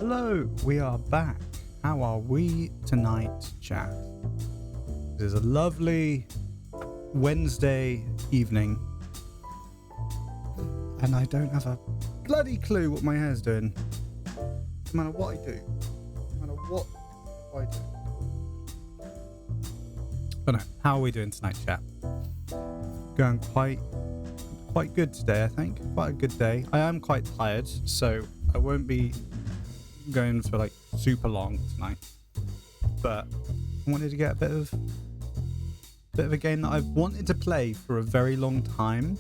Hello, we are back. How are we tonight, chat? It is a lovely Wednesday evening, and I don't have a bloody clue what my hair's doing. No matter what I do, no matter what I do. But no, how are we doing tonight, chat? Going quite good today, I think. Quite a good day. I am quite tired, so I won't be going for like super long tonight. But I wanted to get a bit of a game that I've wanted to play for a very long time.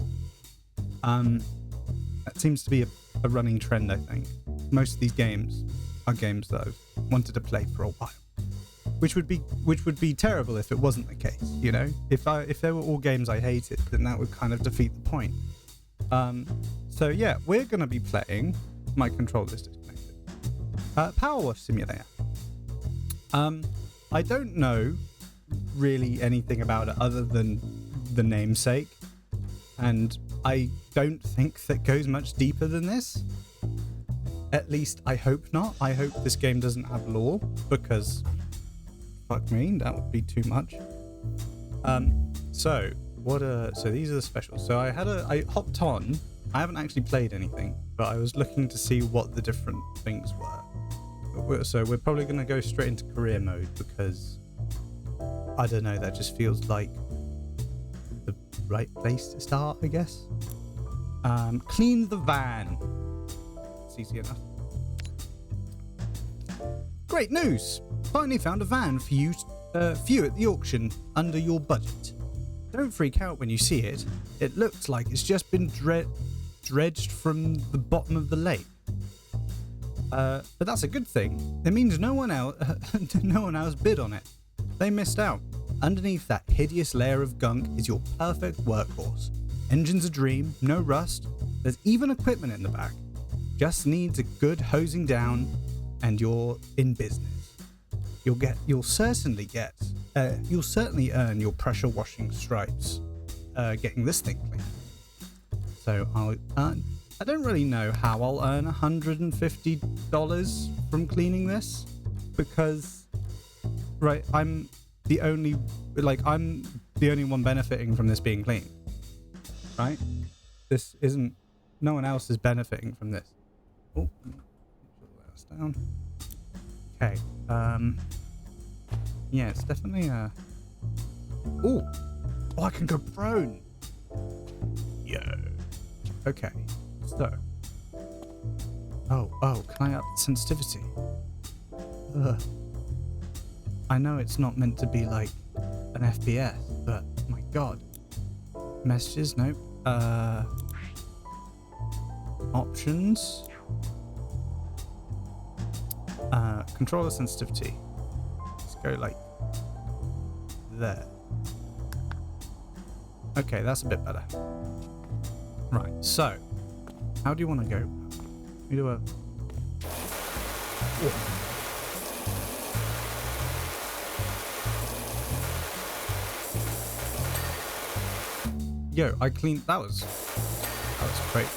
That seems to be a running trend, I think. Most of these games are games that I've wanted to play for a while. Which would be terrible if it wasn't the case, you know? If they were all games I hated, then that would kind of defeat the point. So yeah, we're gonna be playing. My controller's disconnected. Power Wash Simulator. I don't know really anything about it other than the namesake, and I don't think that goes much deeper than this. At least I hope not. I hope this game doesn't have lore, because fuck me, that would be too much. So these are the specials. So I hopped on. I haven't actually played anything, but I was looking to see what the different things were. So we're probably going to go straight into career mode, because I don't know, that just feels like the right place to start, I guess. Clean the van. It's easy enough. Great news! Finally found a van for you at the auction under your budget. Don't freak out when you see it. It looks like it's just been dredged from the bottom of the lake. But that's a good thing. It means no one else bid on it. They missed out. Underneath that hideous layer of gunk is your perfect workhorse. Engine's a dream, no rust. There's even equipment in the back. Just needs a good hosing down, and you're in business. You'll certainly earn your pressure washing stripes getting this thing clean. So I don't really know how I'll earn $150 from cleaning this, because I'm the only one benefiting from this being clean. Right? No one else is benefiting from this. Oh, that's down. Okay. Yeah, it's definitely Oh, I can go prone. Yeah. Okay. So. Oh, can I up the sensitivity? Ugh. I know it's not meant to be like an FPS, but my god. Messages? Nope. Options. Controller sensitivity. Let's go like there. Okay, that's a bit better. Right, so how do you want to go? We do a... Oh. Yo, I cleaned... That was great.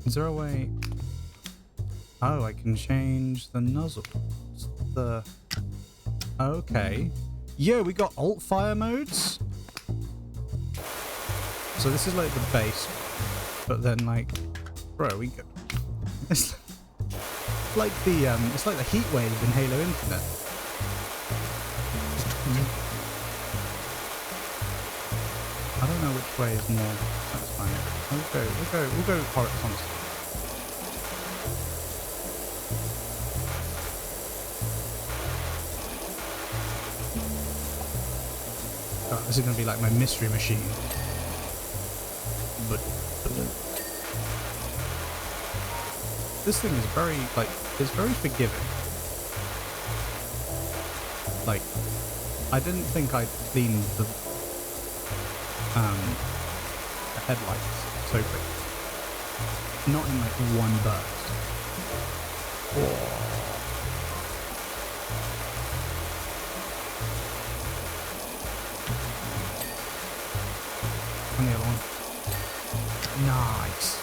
Is there a way... Oh, I can change the nozzle. Okay. Yeah, we got alt fire modes. So this is like the base, but then like, bro, it's like the heat wave in Halo Infinite. I don't know which way is more satisfying. We'll go horizontal. Oh, this is gonna be like my mystery machine. But this thing is very forgiving. Like, I didn't think I'd clean the headlights so quick. Not in like one burst. Oh. And the other one. Nice.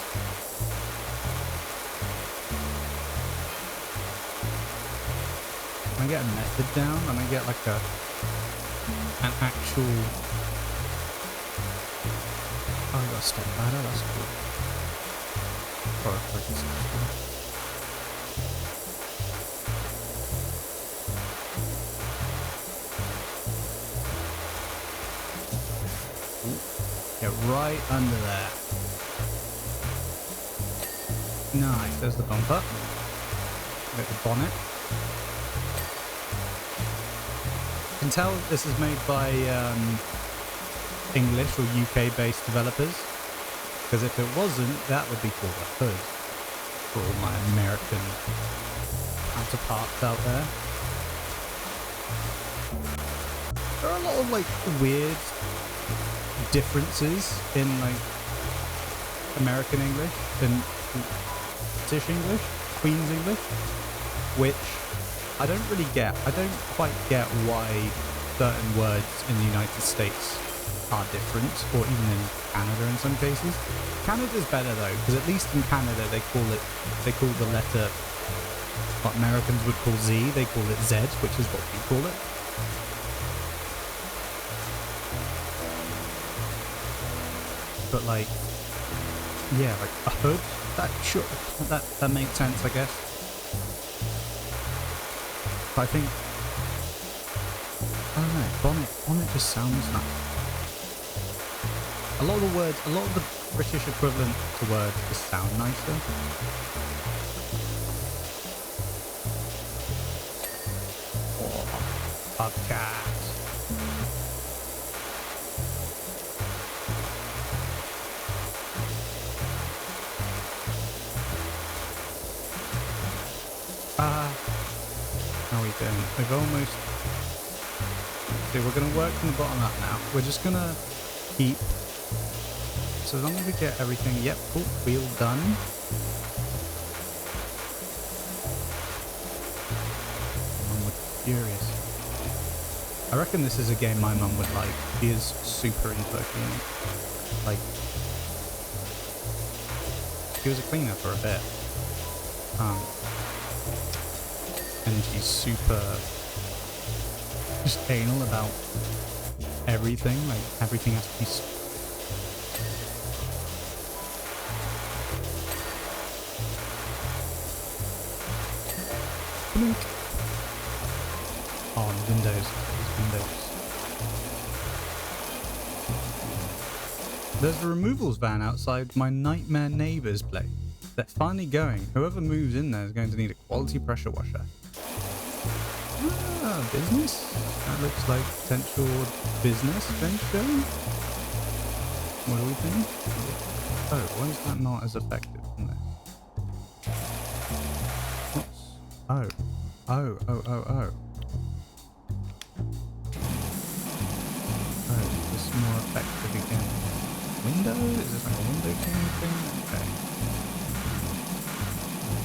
Can I get a method down? Can I get like an actual... Oh, I got a step ladder, that's cool. Or if I can see that. Get right under there. Nice, there's the bumper. Get the bonnet. You can tell this is made by English or UK based developers, because if it wasn't, that would be called a hood for all my American counterparts out there. There are a lot of like weird differences in like American English and British English, Queen's English, which I don't really get. I don't quite get why certain words in the United States are different, or even in Canada in some cases. Canada's better though, because at least in Canada they call the letter, what Americans would call Z, they call it Z, which is what we call it. But like, yeah, like a hood, that makes sense, I guess. But I think, I don't know, bonnet just sounds nice. A lot of the British equivalent to words just sound nicer. Oh, podcast. How are we doing? We've almost... See, we're going to work from the bottom up now. We're just going to keep... So as long as we get everything... Yep, cool. Wheel done. Mum would be furious. I reckon this is a game my mum would like. She is super into cleaning. Like... She was a cleaner for a bit. And she's super just anal about everything. Like everything has to be. Oh, the windows. There's a removals van outside my nightmare neighbour's place. They're finally going. Whoever moves in there is going to need a quality pressure washer. Business? That looks like potential business venture. What do we think? Oh, why is that not as effective on this? Whoops. Oh, is this more effective again? Window? Is this like a window thing? Okay.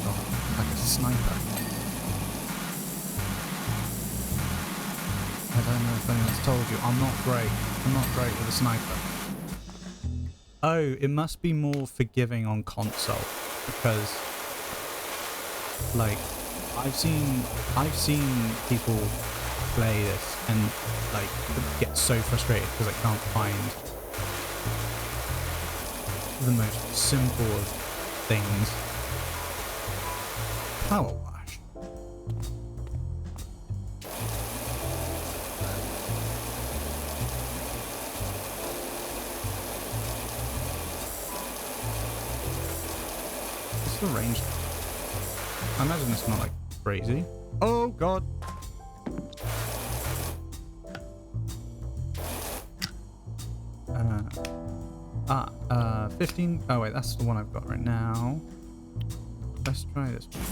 Oh, like a sniper. I don't know if anyone's told you, I'm not great with a sniper. Oh, it must be more forgiving on console, because like I've seen people play this and like get so frustrated because they can't find the most simple of things. Power wash. What's the range? I imagine it's not like crazy. Oh god. 15. Oh wait, that's the one I've got right now. Let's try this one.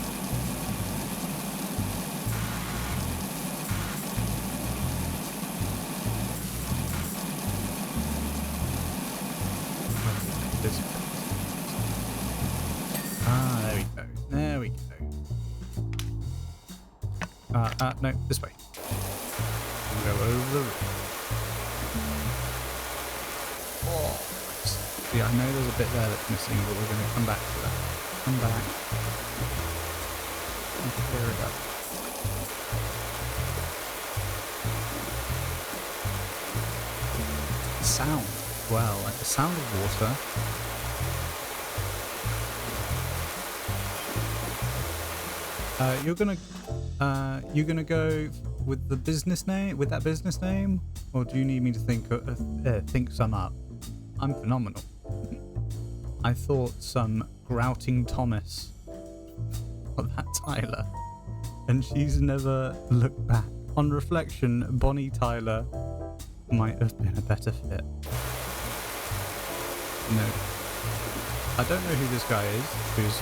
There we go. There we go. No, this way. We'll go over the roof. Oh, yeah, I know there's a bit there that's missing, but we're going to come back to that. Come back. And clear it up. sound. Well, like the sound of water. You're gonna go with the business name, with that business name, or do you need me to think some up? I'm phenomenal. I thought some grouting Thomas of that Tyler, and she's never looked back. On reflection, Bonnie Tyler might have been a better fit. No, I don't know who this guy is who's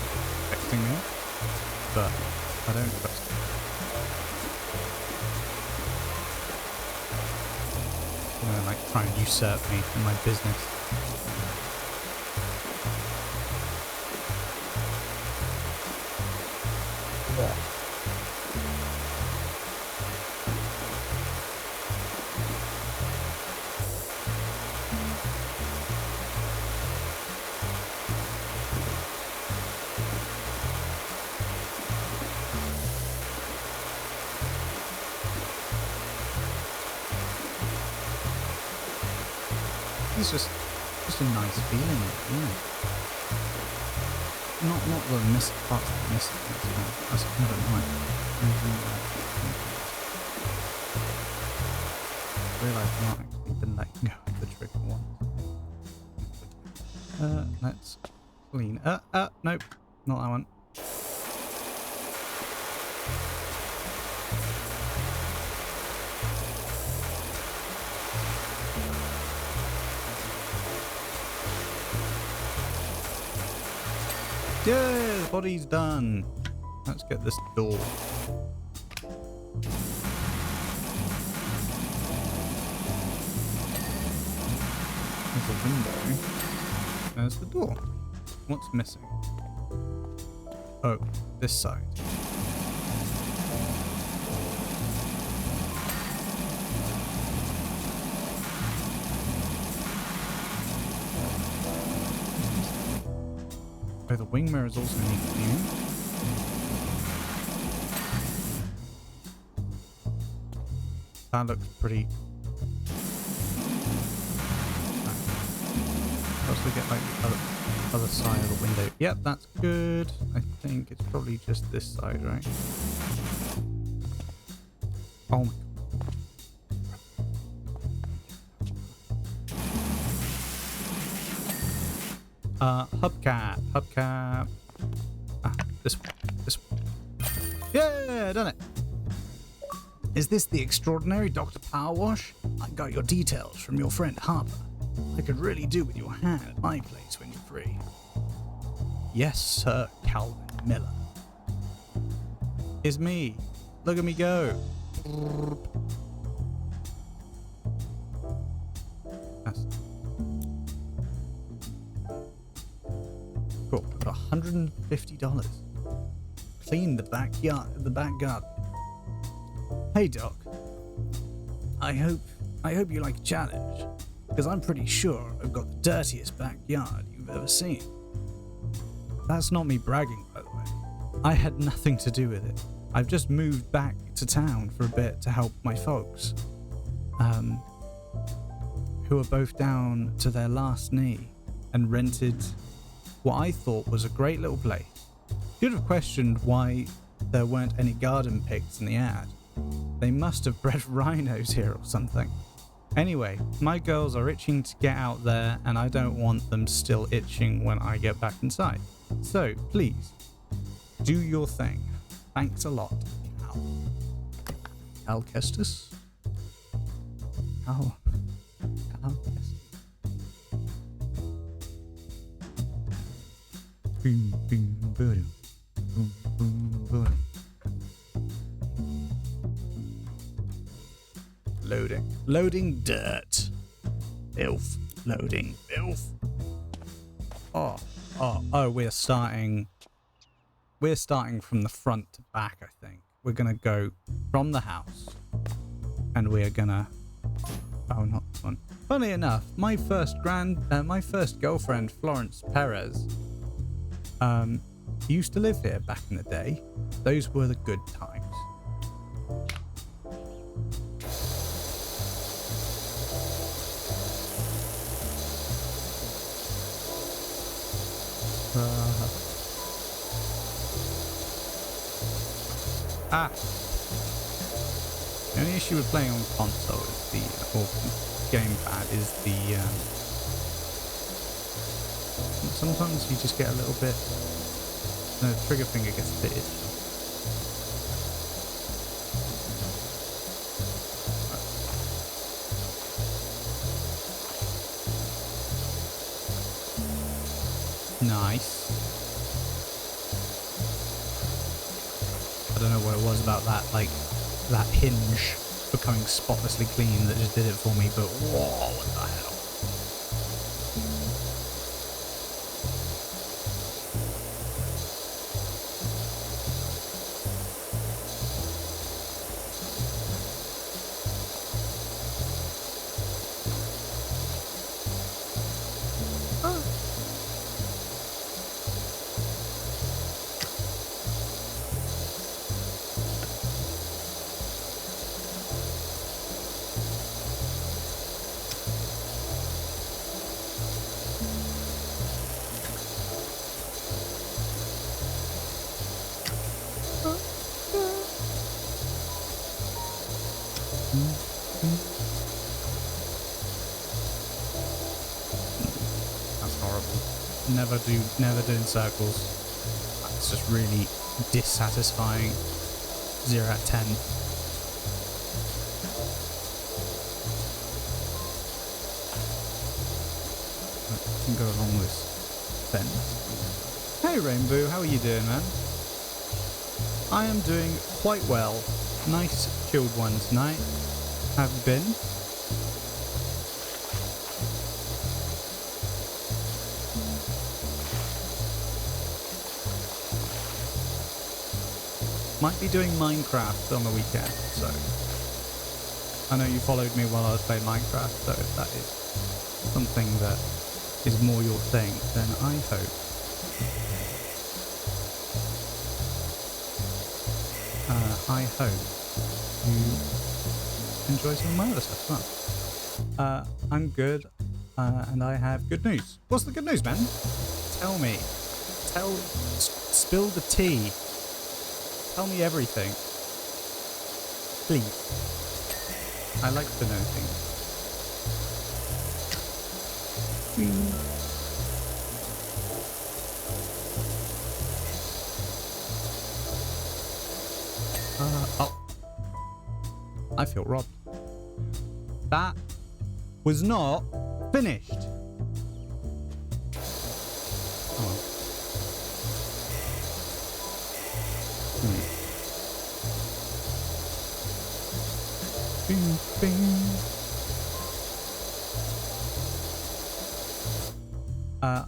texting me, but I don't trust him. He's gonna like try and usurp me in my business. Yeah. It's just a nice feeling, yeah. Not the missed parts of the missing. That's kind of annoying. I realise I've not actually been letting go of the trigger once. Let's clean. Nope, not that one. Yeah, the body's done. Let's get this door. There's a window. There's the door. What's missing? Oh, this side. Oh, the wing mirrors also need cleaning. That looks pretty. Let's look at like the other side of the window. Yep, that's good. I think it's probably just this side, right? Oh my god. Hubcap. This one. Yeah, done it. Is this the extraordinary Dr. Powerwash? I got your details from your friend Harper. I could really do with your hand at my place when you're free. Yes, sir, Calvin Miller. It's me. Look at me go. That's cool. Got $150. Clean the backyard, the back garden. Hey, Doc. I hope you like a challenge, because I'm pretty sure I've got the dirtiest backyard you've ever seen. That's not me bragging, by the way. I had nothing to do with it. I've just moved back to town for a bit to help my folks, who are both down to their last knee, and rented what I thought was a great little place. Should have questioned why there weren't any garden pigs in the ad. They must have bred rhinos here or something. Anyway, my girls are itching to get out there, and I don't want them still itching when I get back inside. So, please, do your thing. Thanks a lot, Cal Kestis? Cal Kestis. Boom, boom, boom. Boom, boom, boom. Loading dirt. Filth. Loading filth. Oh, we're starting from the front to back, I think. We're gonna go from the house, and we're gonna, oh, not this one. Funny enough, my first girlfriend, Florence Perez, used to live here back in the day. Those were the good times. Ah! The only issue with playing on console is or gamepad is sometimes you just get a little bit, the trigger finger gets a bit itchy. Nice. I don't know what it was about that, like, that hinge becoming spotlessly clean that just did it for me, but whoa, what the hell? That's horrible. Never doing circles. That's just really dissatisfying. 0 out of 10. I can go along this fence. Hey Rainbow, how are you doing, man? I am doing quite well. Nice chilled one tonight. Have you been? Might be doing Minecraft on the weekend, so I know you followed me while I was playing Minecraft, so if that is something that is more your thing, then I hope you enjoy some of my other stuff as well. I'm good, and I have good news. What's the good news, man? Tell me. Spill the tea. Tell me everything. Please. I like to know things. Oh. I feel robbed. That was not finished. Oh. Bing, bing.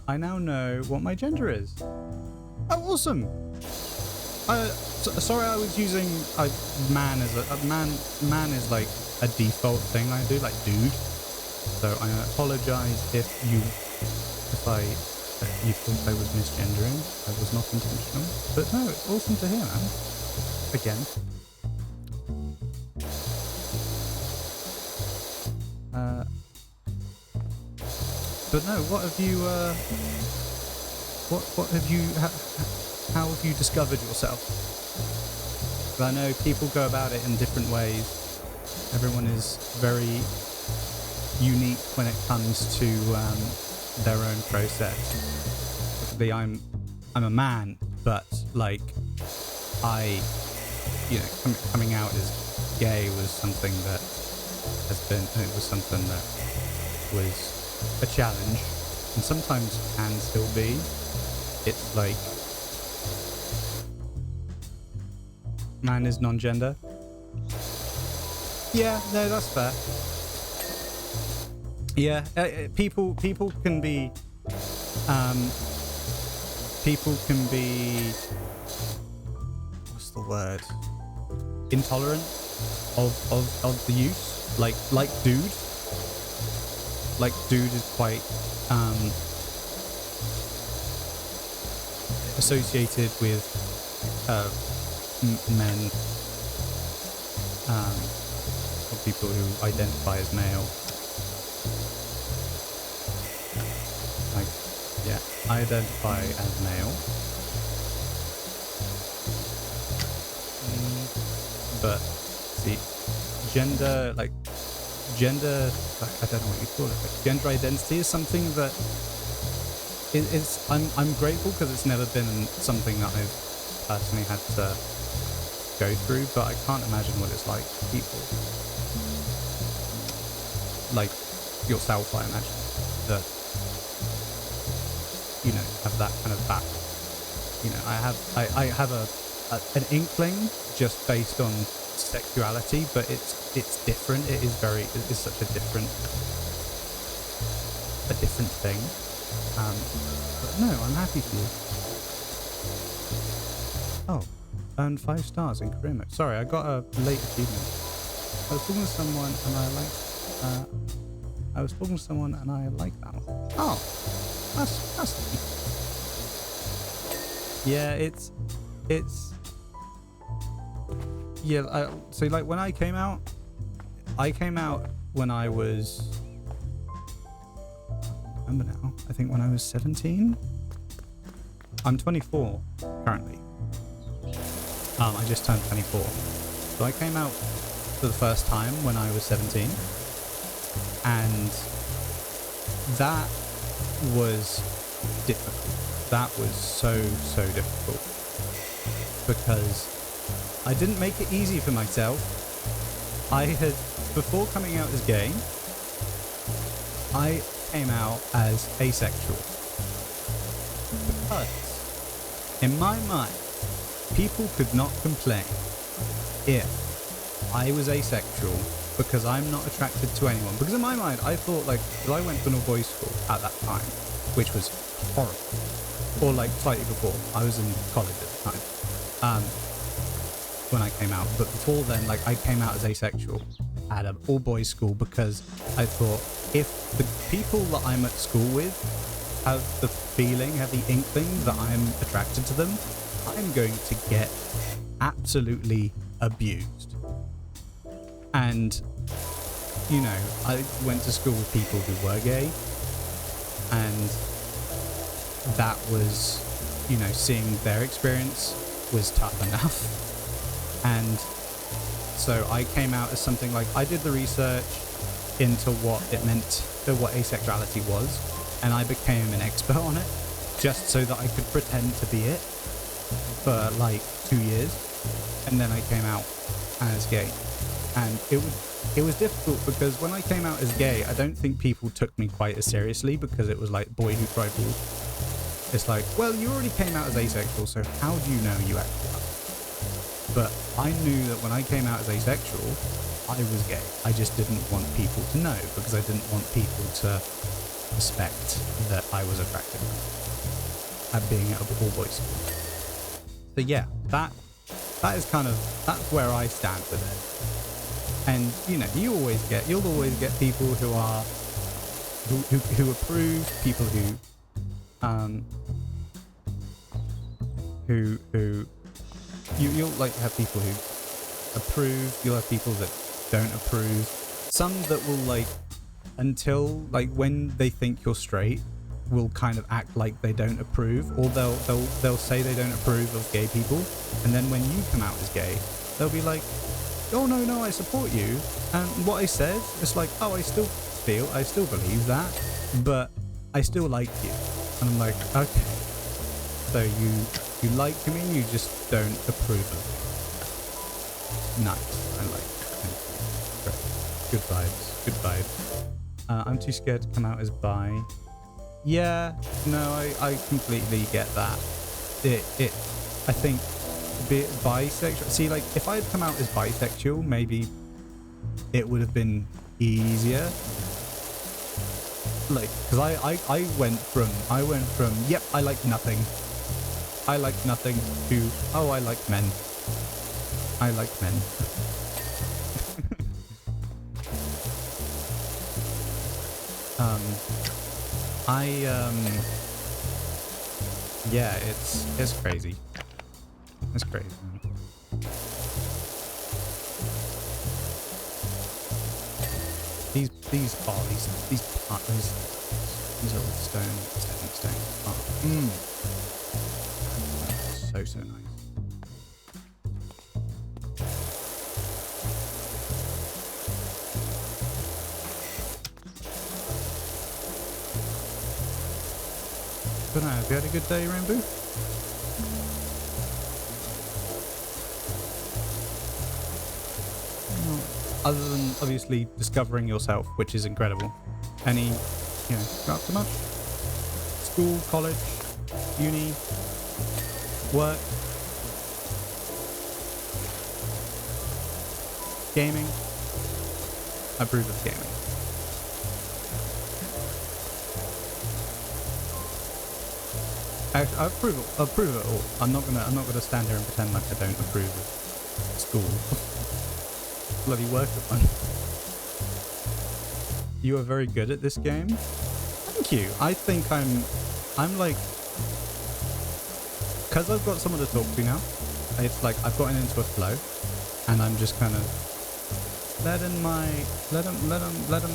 I now know what my gender is. Oh, awesome! Sorry, I was using man as a man. Man is like a default thing I do, like dude. So I apologize if you thought I was misgendering. I was not intentional. But no, it's awesome to hear, man. Again. But no, what have you? What have you? How have you discovered yourself? I know people go about it in different ways. Everyone is very unique when it comes to their own process. Obviously, I'm a man, but like coming out as gay was something that was something that was a challenge, and sometimes can still be. It's like man is non-gender. Yeah, no, that's fair. Yeah, people can be what's the word? Intolerant of the use. Like dude. Like dude is quite associated with men or people who identify as male. Like, yeah. I identify as male. But see, gender, like I don't know what you call it, but gender identity is something that is I'm grateful because it's never been something that I've personally had to go through, but I can't imagine what it's like for people like yourself. I imagine that, you know, have that kind of back. You know, I have an inkling just based on sexuality, but it's different. It is such a different thing. But no, I'm happy for you. Oh, earned 5 stars in career mode. Sorry, I got a late achievement. I was talking to someone and I liked that one. Oh, that's neat. Yeah, it's yeah. So like when I came out when I was, I remember now, I think when I was 17. I'm 24 currently. I just turned 24. So I came out for the first time when I was 17, and that was difficult. That was so difficult because I didn't make it easy for myself. I had, before coming out as gay, I came out as asexual because in my mind, people could not complain if I was asexual because I'm not attracted to anyone. Because in my mind, I thought, like, because I went to an all-boys school at that time, which was horrible. Or like slightly before. I was in college at the time when I came out. But before then, like, I came out as asexual at an all-boys school because I thought if the people that I'm at school with have the feeling, have the inkling that I'm attracted to them, I'm going to get absolutely abused. And, you know, I went to school with people who were gay, and that was, you know, seeing their experience was tough enough. And so I came out as something like, I did the research into what it meant, what asexuality was, and I became an expert on it just so that I could pretend to be it for like 2 years, and then I came out as gay. And it was difficult because when I came out as gay, I don't think people took me quite as seriously because it was like boy who cried wolf. It's like, well, you already came out as asexual, so how do you know you actually are? But I knew that when I came out as asexual, I was gay. I just didn't want people to know because I didn't want people to suspect that I was attracted at being at a all-boys school. So yeah, that is kind of, that's where I stand with it. And you know, you'll always get people who are who approve, people who you'll like have people who approve, you'll have people that don't approve, some that will like, until like when they think you're straight, will kind of act like they don't approve, or they'll say they don't approve of gay people, and then when you come out as gay, they'll be like, oh no, I support you, and what I said, it's like, oh, I still believe that, but I still like you. And I'm like, okay, so you like me, you just don't approve of me. Nice, I like it. Great. Good vibes. I'm too scared to come out as bi. Yeah, no, I completely get that. I think bisexual. See, like, if I had come out as bisexual, maybe it would have been easier. Like, because I went from yep, I like nothing to, oh, I like men. Yeah, it's crazy. It's crazy. These partners. These are all stepping stones. Oh, so nice. But no, have you had a good day, Rainbow? No. Other than obviously discovering yourself, which is incredible. Any, got up to much? School, college, uni, work, gaming. I approve of gaming. I approve it all. I'm not gonna stand here and pretend like I don't approve of school. Bloody work at one. You are very good at this game. Thank you. I think I'm like, because I've got someone to talk to now. It's like I've gotten into a flow, and I'm just kind of letting my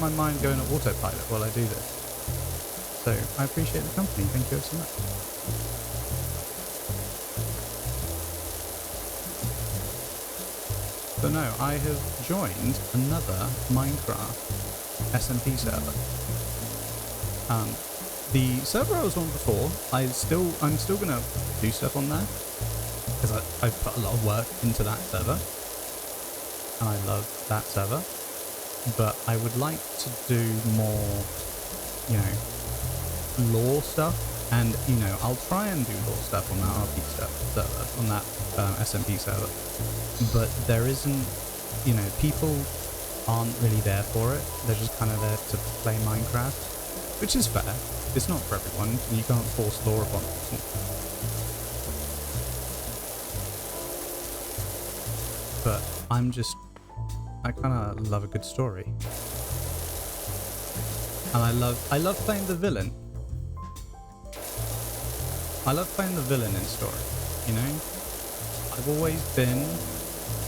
mind go in autopilot while I do this. So I appreciate the company. Thank you so much. So no, I have joined another Minecraft SMP server. The server I was on before, I'm still gonna do stuff on there because I've put a lot of work into that server, and I love that server. But I would like to do more, lore stuff, and I'll try and do lore stuff on that RP server, on that SMP server. But there isn't, people aren't really there for it. They're just kind of there to play Minecraft, which is fair. It's not for everyone, and you can't force lore upon people. But I kind of love a good story, and I love playing the villain. I love playing the villain in story. I've always been.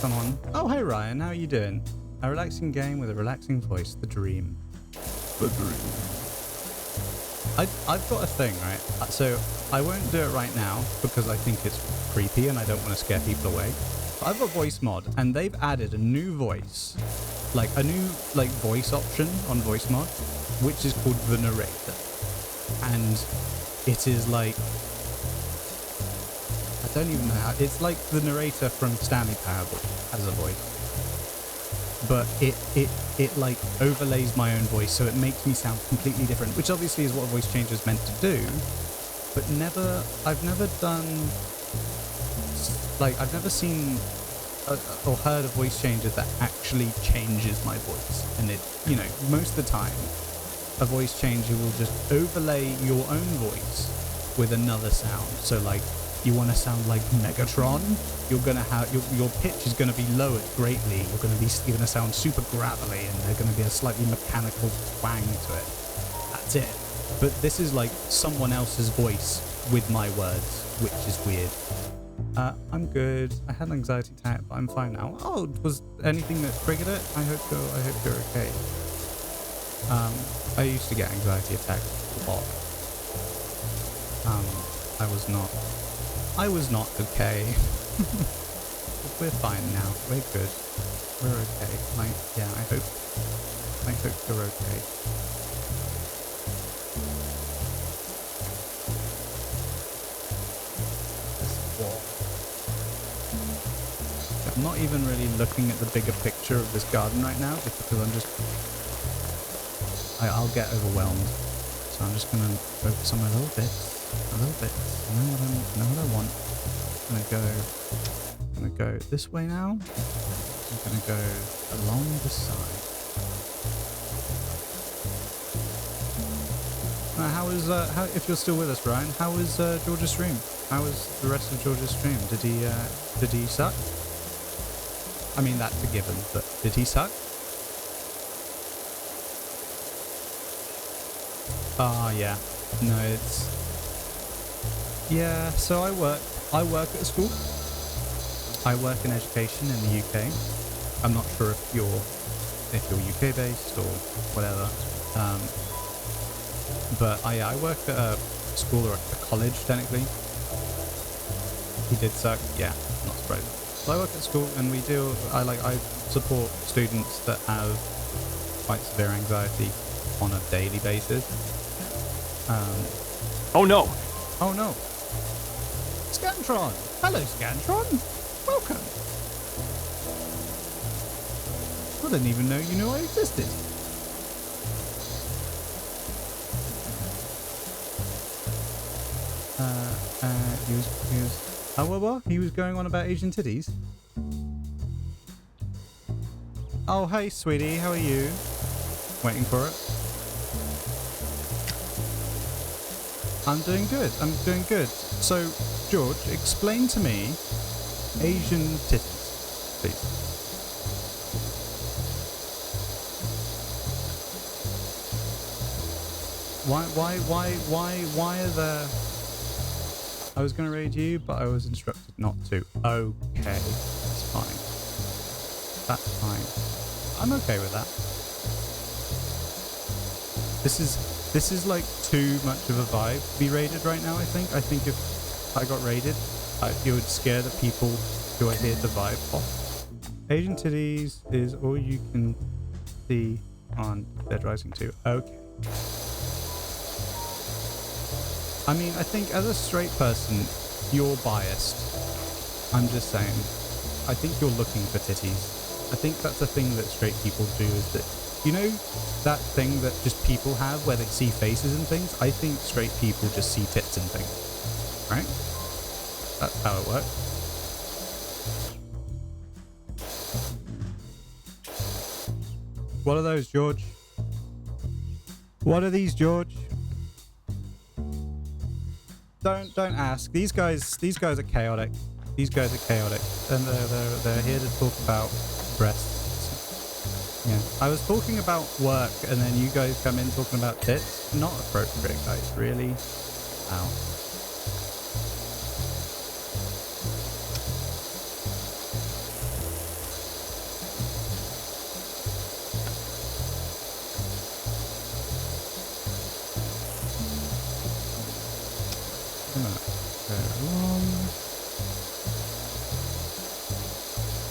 Come on. Oh, hey Ryan, how are you doing? A relaxing game with a relaxing voice. The dream. The dream. I've got a thing, right? So I won't do it right now because I think it's creepy and I don't want to scare people away. But I've got voice mod, and they've added a new voice, like a new voice option on voice mod, which is called the narrator, and it is like, I don't even know how. It's like the narrator from Stanley Parable as a voice, but it like overlays my own voice, so it makes me sound completely different, which obviously is what a voice changer is meant to do. But I've never seen or heard a voice changer that actually changes my voice. And it, most of the time, a voice changer will just overlay your own voice with another sound. So like, you want to sound like Megatron, you're gonna have your pitch is gonna be lowered greatly. You're gonna sound super gravelly, and there's gonna be a slightly mechanical twang to it. That's it. But this is like someone else's voice with my words, which is weird. I'm good. I had an anxiety attack, but I'm fine now. Oh, was anything that triggered it? I hope you're okay. I used to get anxiety attacks a lot. I was not okay. We're fine now. We're good. We're okay. I hope you're okay. I'm not even really looking at the bigger picture of this garden right now, just because I'll get overwhelmed. So I'm just gonna focus on my little bits. I know what I want. I'm gonna go this way now. I'm gonna go along the side. How if you're still with us, Ryan? How was George's stream? How was the rest of George's stream? Did he suck? I mean, that's a given, but did he suck? Yeah. No, yeah, so I work at a school. I work in education in the UK. I'm not sure if you're UK based or whatever. But yeah, I work at a school or a college technically. He did suck. Yeah, not surprised. So I work at school, and I support students that have quite severe anxiety on a daily basis. Oh no! Oh no! Scantron! Hello, Scantron! Welcome! I didn't even know you knew I existed. He was going on about Asian titties. Oh, hey, sweetie, how are you? Waiting for it. I'm doing good. I'm doing good. So, George, explain to me Asian titties, please. Why are there... I was going to raid you, but I was instructed not to. Okay, that's fine. That's fine. I'm okay with that. This is like too much of a vibe to be raided right now, I think. I think if I got raided, it would scare the people who I hear the vibe off. Asian titties is all you can see on Dead Rising 2. Okay. I mean, I think as a straight person, you're biased. I'm just saying. I think you're looking for titties. I think that's a thing that straight people do, is that, you know, that thing that just people have where they see faces and things? I think straight people just see tits and things. Right? That's how it works. What are those, George? What are these, George? Don't ask. These guys are chaotic. These guys are chaotic, and they're here to talk about breasts. Yeah, I was talking about work, and then you guys come in talking about tits. Not appropriate, guys. Really. Ow.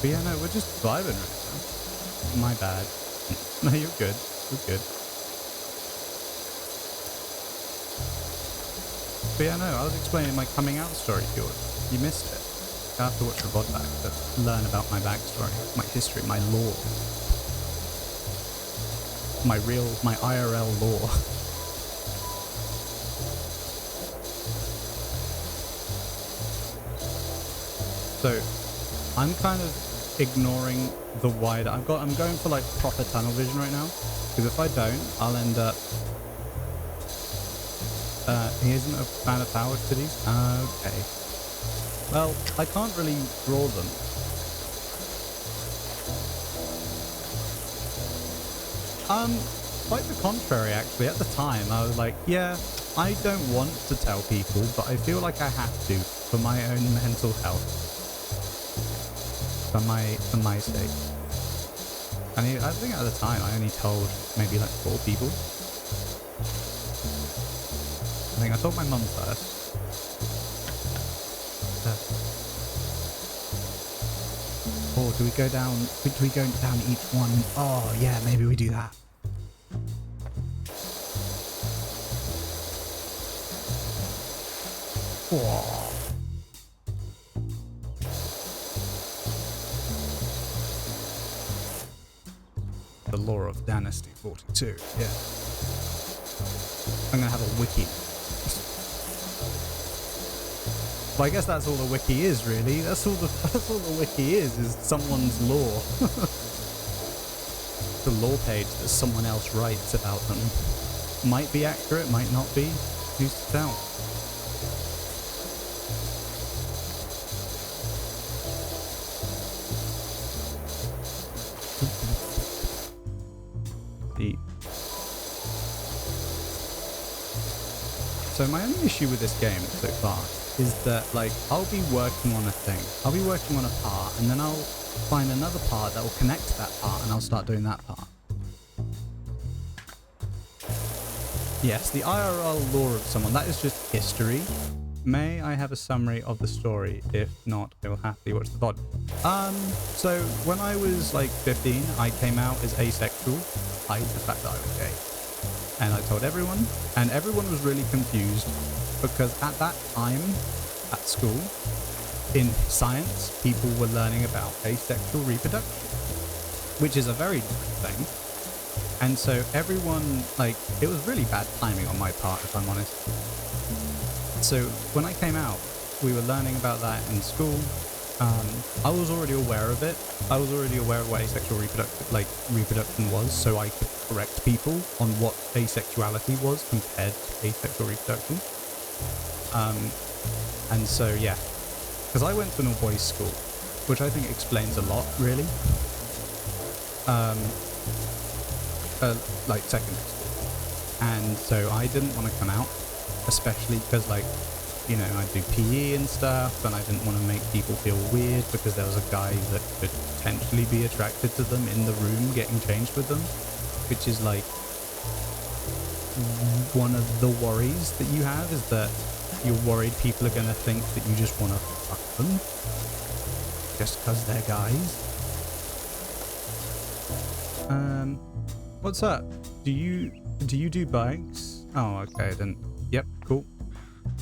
But yeah, no, we're just vibing right now. My bad. No, you're good. You're good. But yeah, no, I was explaining my coming out story, George. You missed it. You have to watch the VOD back to learn about my backstory, my history, my lore. My IRL lore. So, I'm kind of ignoring the wider... I'm going for like proper tunnel vision right now, because if I don't, I'll end up... he isn't a fan of power titties? Okay. Well, I can't really draw them. Quite the contrary, actually. At the time, I was like, yeah, I don't want to tell people, but I feel like I have to for my own mental health. For my sake. And I think at the time I only told maybe like 4 people. I think I told my mum first. Or do we go down each one? Oh yeah, maybe we do that. Whoa. The lore of Dynasty 42, yeah. I'm gonna have a wiki. Well, I guess that's all the wiki is, really. That's all the wiki is someone's lore. The lore page that someone else writes about them. Might be accurate, might not be. Who's to tell? So my only issue with this game so far is that, like, I'll be working on a thing. I'll be working on a part, and then I'll find another part that will connect to that part, and I'll start doing that part. Yes, the IRL lore of someone. That is just history. May I have a summary of the story? If not, I will happily watch the VOD. So when I was like 15, I came out as asexual. Hide the fact that I was gay. And I told everyone, and everyone was really confused because at that time at school, in science, people were learning about asexual reproduction, which is a very different thing. And so everyone, like, it was really bad timing on my part, if I'm honest. So when I came out, we were learning about that in school. I was already aware of it. I was already aware of what asexual reproduction was, so I could correct people on what asexuality was compared to asexual reproduction. And so, yeah, because I went to an all-boys school, which I think explains a lot, really. Like secondary school. And so I didn't want to come out, especially because, like, you know, I do PE and stuff, and I didn't want to make people feel weird because there was a guy that could potentially be attracted to them in the room getting changed with them, which is like one of the worries that you have, is that you're worried people are going to think that you just want to fuck them just because they're guys. What's up? Do you do bikes? Oh, okay, I didn't. Yep, cool.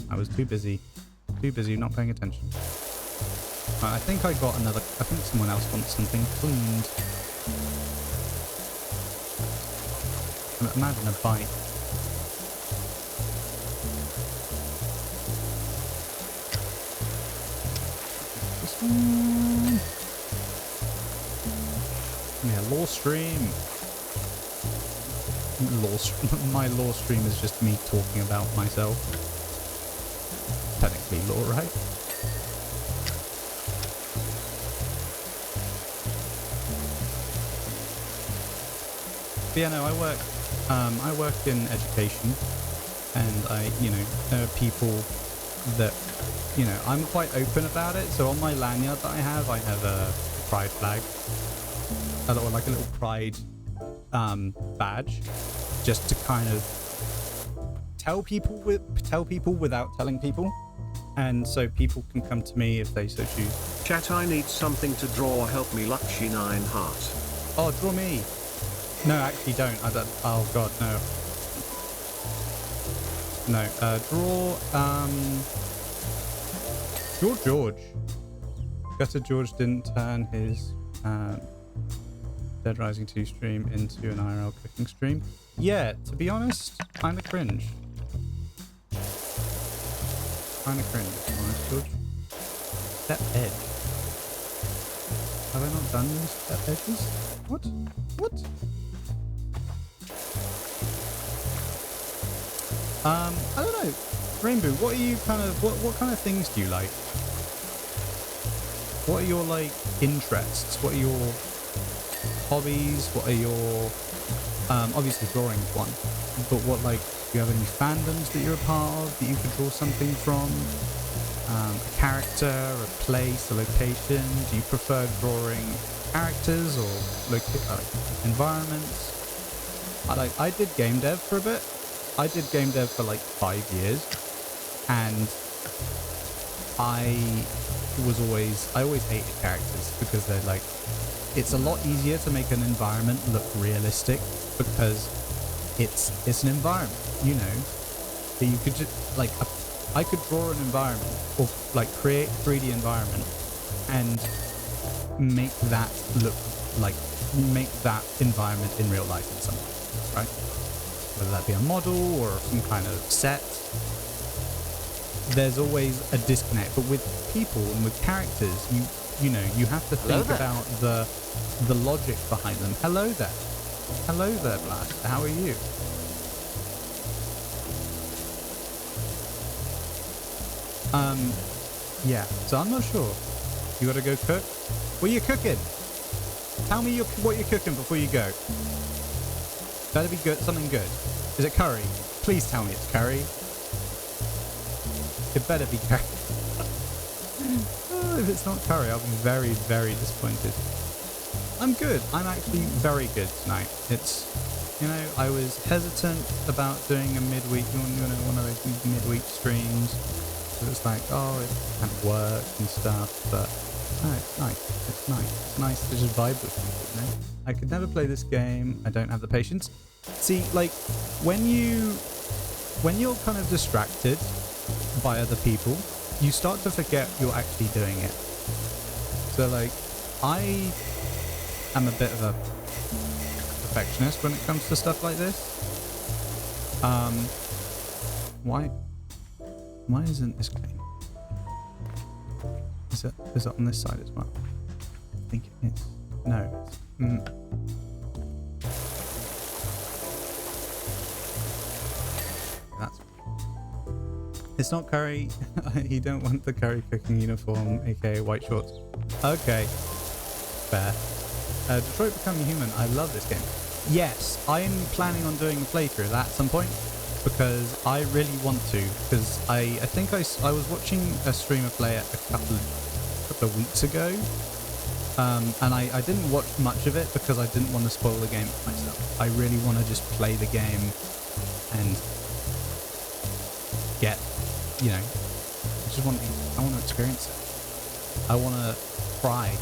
I was too busy not paying attention. Right, I think I got another. I think someone else wants something cleaned. Imagine a bike. This one. Yeah, law stream. My law stream is just me talking about myself. Technically law, right? But yeah, no, I work in education, and there are people that, I'm quite open about it. So on my lanyard that I have a pride flag, or like a little pride badge, just to kind of tell people without telling people, and so people can come to me if they so choose. Chat, I need something to draw. Help me, Luxy 9 heart. Oh, draw me. No, actually don't. I don't. Oh god, no. No, draw George. Gutter George didn't turn his Dead Rising 2 stream into an IRL cooking stream. Yeah, to be honest, kinda cringe. Kinda cringe, to be honest, George. Step edge. Have I not done these step edges? What? What? I don't know. Rainbow, what are you what kind of things do you like? What are your, like, interests? What are your hobbies? What are your, obviously drawing is one, but what, like, do you have any fandoms that you're a part of that you could draw something from? A character, a place, a location? Do you prefer drawing characters or environments? I did game dev for a bit. I did game dev for like 5 years, and I always hated characters because they're like, it's a lot easier to make an environment look realistic because it's an environment, that you could just, like, I could draw an environment or like create a 3D environment and make that environment in real life in some way, right? Whether that be a model or some kind of set, there's always a disconnect. But with people and with characters, you have to think about the logic behind them. Hello there. Hello there, Blast. How are you? Yeah, so I'm not sure. You gotta go cook? What are you cooking? Tell me what you're cooking before you go. Better be good, something good. Is it curry? Please tell me it's curry. It better be curry. Oh, if it's not curry, I'll be very, very disappointed. I'm good. I'm actually very good tonight. You know, I was hesitant about doing a midweek, one of those midweek streams. It was like, oh, it kind of work and stuff, but no, it's nice. It's nice. It's nice to just vibe with people, you know? I could never play this game. I don't have the patience. See, like, when you're kind of distracted by other people, you start to forget you're actually doing it. So, like, I am a bit of a perfectionist when it comes to stuff like this. Why isn't this clean? Is it on this side as well? I think it is. No. That's. It's not curry. You don't want the curry cooking uniform, aka white shorts. Okay. Fair. Detroit Become Human. I love this game. Yes, I'm planning on doing a playthrough of that at some point because I really want to. Because I think I was watching a streamer play it a couple of weeks ago, and I didn't watch much of it because I didn't want to spoil the game for myself. I really want to just play the game and get, you know, I want to experience it. I want to cry.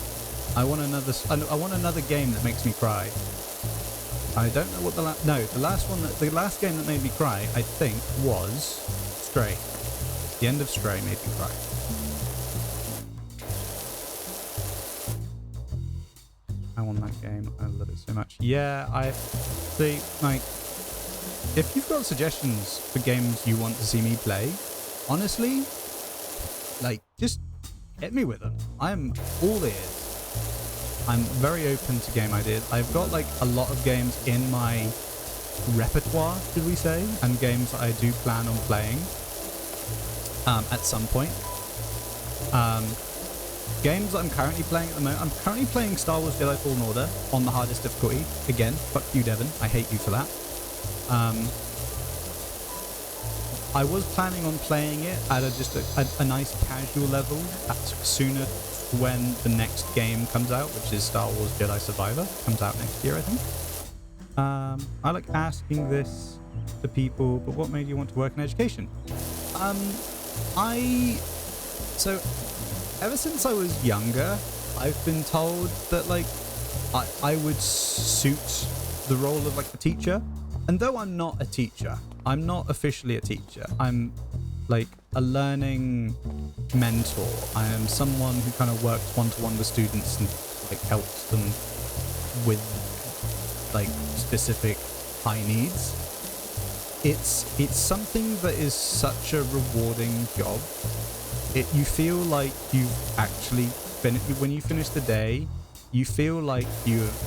I want another game that makes me cry. I don't know what the last game that made me cry, I think, was Stray. The end of Stray made me cry. I want that game. I love it so much. Yeah, I see. Like, if you've got suggestions for games you want to see me play, honestly, like, just hit me with them. I'm all ears. I'm very open to game ideas. I've got like a lot of games in my repertoire, should we say, and games that I do plan on playing at some point. Games that I'm currently playing at the moment. I'm currently playing Star Wars Jedi Fallen Order on the hardest difficulty. Again, fuck you, Devon. I hate you for that. I was planning on playing it at a nice casual level sooner when the next game comes out, which is Star Wars Jedi Survivor. Comes out next year, I think. I like asking this to people, but what made you want to work in education? So ever since I was younger, I've been told that like I would suit the role of like a teacher. And though I'm not a teacher, I'm not officially a teacher. I'm like a learning mentor. I am someone who kind of works one-to-one with students and like helps them with like specific high needs. It's something that is such a rewarding job. You feel like you've actually when you finish the day, you feel like you have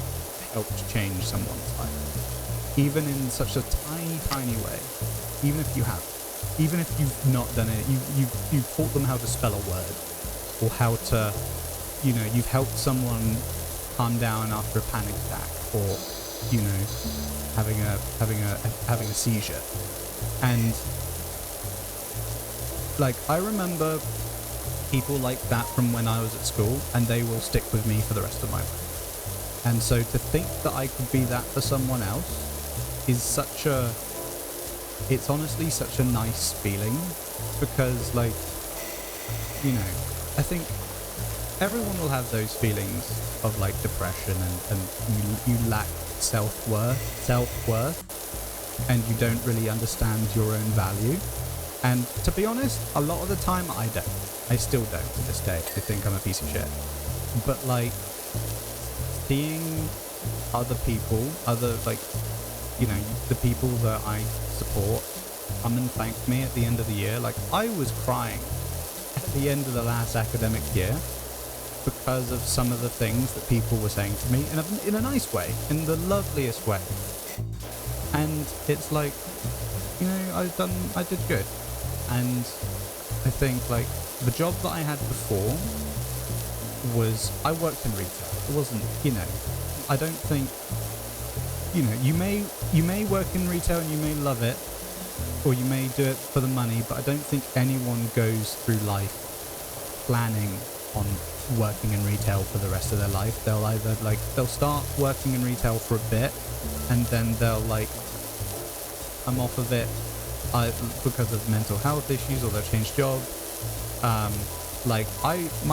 helped change someone's life, even in such a tiny way. Even if you've not done it, you've taught them how to spell a word, or how to, you know, you've helped someone calm down after a panic attack, or, you know, having a seizure. And like, I remember people like that from when I was at school, and they will stick with me for the rest of my life. And so to think that I could be that for someone else is it's honestly such a nice feeling, because like, you know, I think everyone will have those feelings of like depression and you lack self-worth, and you don't really understand your own value. And to be honest, a lot of the time I don't. I still don't to this day. I think I'm a piece of shit. But like, seeing other people, like, you know, the people that I support come and thank me at the end of the year. Like, I was crying at the end of the last academic year because of some of the things that people were saying to me in a nice way, in the loveliest way. And it's like, you know, I did good. And I think like the job that I had before was, I worked in retail. It wasn't, you know, I don't think, you know, you may work in retail and you may love it, or you may do it for the money, but I don't think anyone goes through life planning on working in retail for the rest of their life. They'll either they'll start working in retail for a bit, and then they'll come off of it because of mental health issues, or they'll change job. My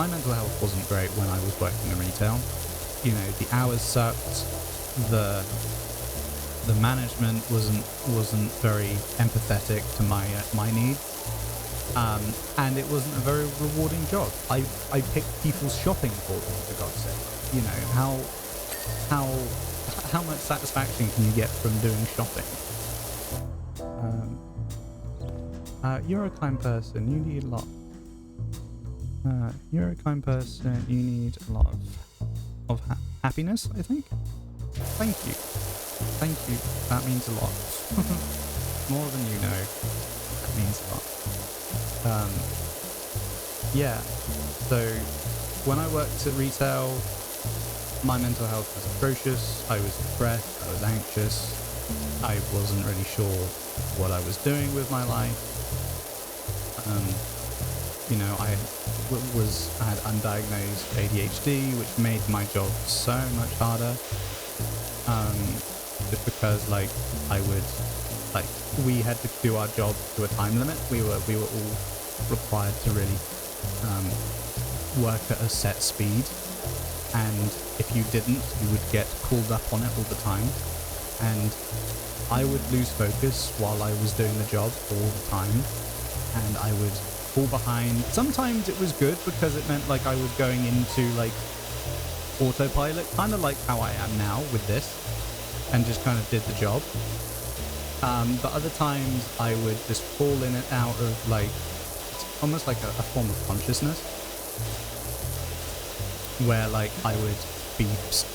mental health wasn't great when I was working in retail. You know, the hours sucked. The management wasn't very empathetic to my needs. And it wasn't a very rewarding job. I picked people's shopping for them, for God's sake. You know, how much satisfaction can you get from doing shopping? You're a kind person. You need a lot. You're a kind person. You need a lot of happiness, I think. Thank you. Thank you. That means a lot. More than you know. That means a lot. Yeah. So when I worked at retail, my mental health was atrocious. I was depressed. I was anxious. I wasn't really sure what I was doing with my life. You know, I had undiagnosed ADHD, which made my job so much harder. Just because we had to do our job to a time limit. We were all required to really work at a set speed, and if you didn't, you would get called up on it all the time, and I would lose focus while I was doing the job all the time, and I would fall behind. Sometimes it was good because it meant I was going into autopilot, kind of like how I am now with this, and just kind of did the job. But other times I would just fall in and out of almost like a form of consciousness, where I would be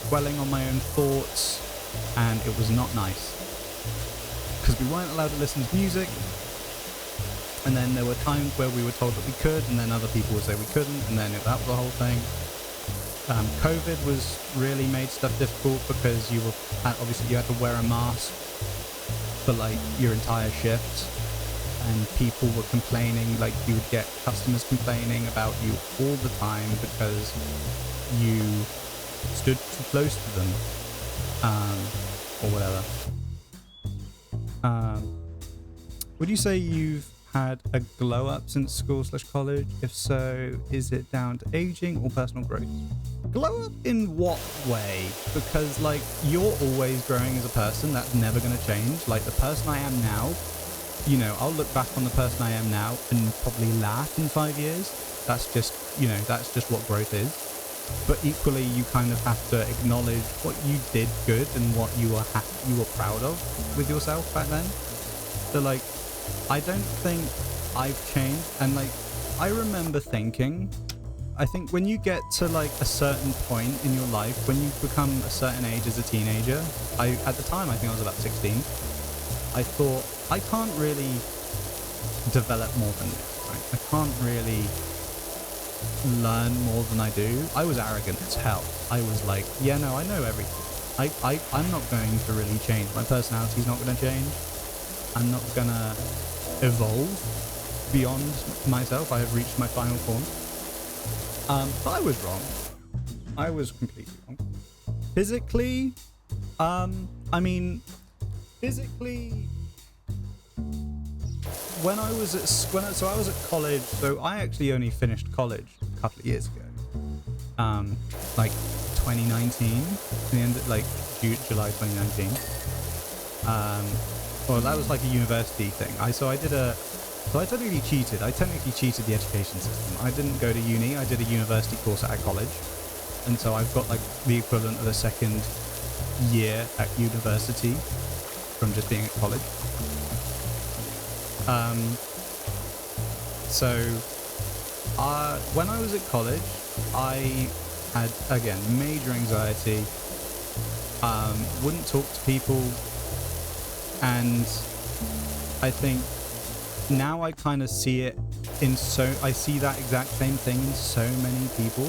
dwelling on my own thoughts, and it was not nice because we weren't allowed to listen to music. And then there were times where we were told that we could, and then other people would say we couldn't, and then that was the whole thing. COVID was really made stuff difficult because you had to wear a mask for your entire shift, and people were complaining, you would get customers complaining about you all the time because you stood too close to them, or whatever. Would you say you've had a glow up since school/college? If so, is it down to aging or personal growth? Glow up in what way? Because you're always growing as a person. That's never going to change. The person I am now, you know, I'll look back on the person I am now and probably laugh in 5 years. That's just, you know, that's just what growth is. But equally, you kind of have to acknowledge what you did good and what you were proud of with yourself back then. So I don't think I've changed, and I remember thinking, I think when you get to a certain point in your life, when you become a certain age as a teenager, at the time I think I was about 16, I thought I can't really develop more than this, right? I can't really learn more than I do. I was arrogant as hell. I was yeah, no, I know everything. I'm not going to really change. My personality's not going to change. I'm not gonna evolve beyond myself. I have reached my final form. But I was wrong. I was completely wrong. Physically, physically, when I was at I was at college. So I actually only finished college a couple of years ago. 2019, the end of July 2019. Well, that was a university thing. I technically cheated. I technically cheated the education system. I didn't go to uni. I did a university course at college, and so I've got the equivalent of a second year at university from just being at college. When I was at college, I had major anxiety. Wouldn't talk to people. And I think now I kind of see it I see that exact same thing in so many people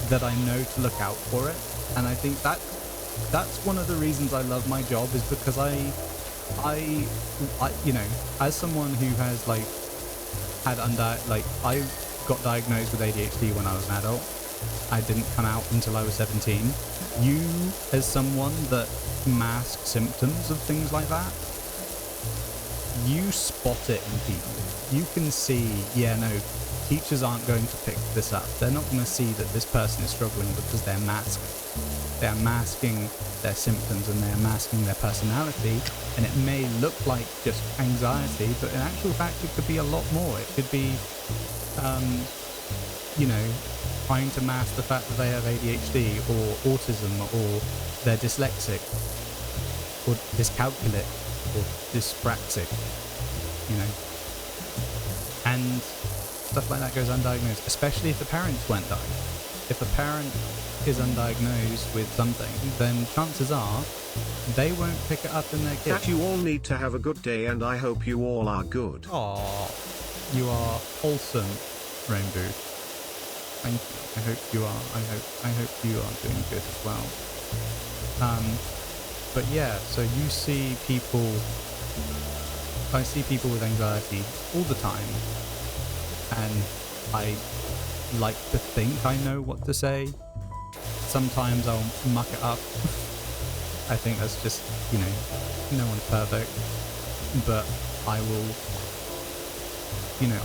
that I know to look out for it. And I think that's one of the reasons I love my job, is because I you know, as someone who has had got diagnosed with ADHD when I was an adult. I didn't come out until I was 17. You, as someone that masks symptoms of things like that, you spot it in people. You can see, yeah, no, teachers aren't going to pick this up. They're not going to see that this person is struggling because they're masking. They're masking their symptoms and they're masking their personality. And it may look like just anxiety, but in actual fact, it could be a lot more. It could be, trying to mask the fact that they have ADHD or autism or they're dyslexic or dyscalculic or dyspraxic, and stuff like that goes undiagnosed, especially if the parents weren't diagnosed. If a parent is undiagnosed with something, then chances are they won't pick it up in their kid. That you all need to have a good day, and I hope you all are good. Aww, you are wholesome, Rainbow. Thank you. I hope you are. I hope you are doing good as well. But yeah, so you see people. I see people with anxiety all the time, and I like to think I know what to say. Sometimes I'll muck it up. I think that's just, no one's perfect. But I will,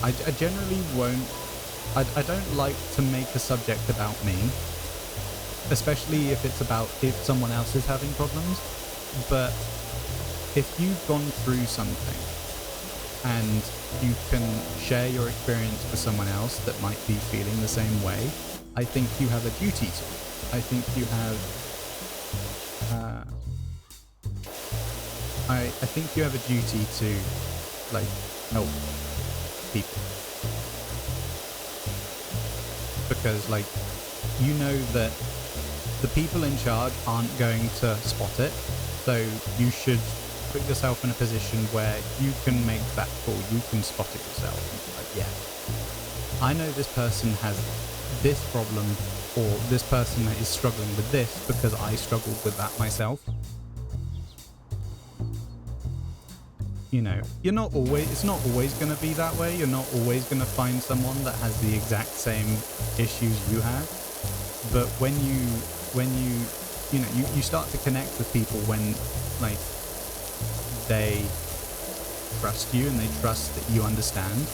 I generally won't, I don't like to make a subject about me, especially if it's about if someone else is having problems. But if you've gone through something and you can share your experience with someone else that might be feeling the same way, I think you have a duty to. I think you have, I think you have a duty to, help people. Because, that the people in charge aren't going to spot it, so you should put yourself in a position where you can make that call, you can spot it yourself, and be like, yeah, I know this person has this problem, or this person is struggling with this because I struggled with that myself. It's not always going to be that way. You're not always going to find someone that has the exact same issues you have. But when you start to connect with people when, they trust you and they trust that you understand.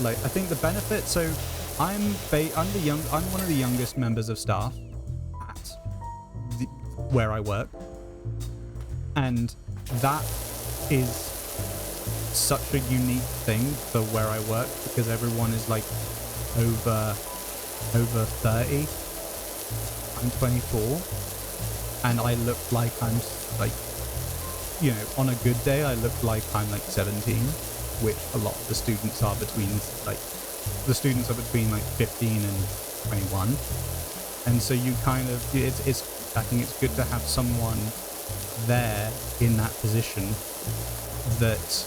I think the benefit, so I'm one of the youngest members of staff at where I work, and that is such a unique thing for where I work because everyone is over 30. I'm 24, and I look like I'm on a good day I look like I'm 17, which a lot of the students are between 15 and 21, and so you kind of I think it's good to have someone there in that position that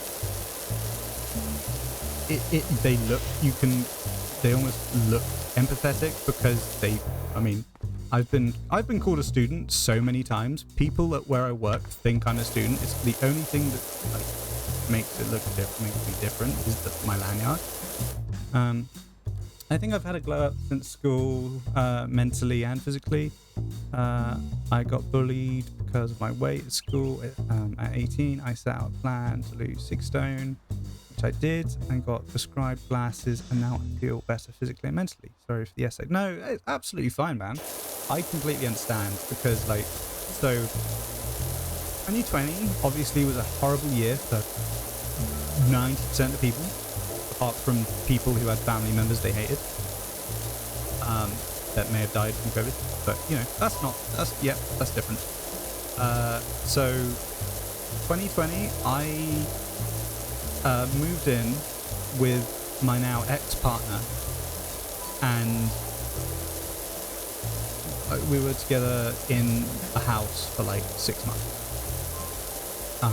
they almost look empathetic because I've been called a student so many times. People at where I work think I'm a student. It's the only thing that makes me different is my lanyard. I think I've had a glow up since school, mentally and physically. I got bullied because of my weight at school. At 18, I set out a plan to lose 6 stone, which I did, and got prescribed glasses, and now I feel better physically and mentally. Sorry for the essay. No, it's absolutely fine, man. I completely understand because, 2020 obviously was a horrible year for 90% of people, apart from people who had family members they hated, that may have died from COVID. But, that's different. So 2020, I moved in with my now ex-partner, and we were together in a house for 6 months. I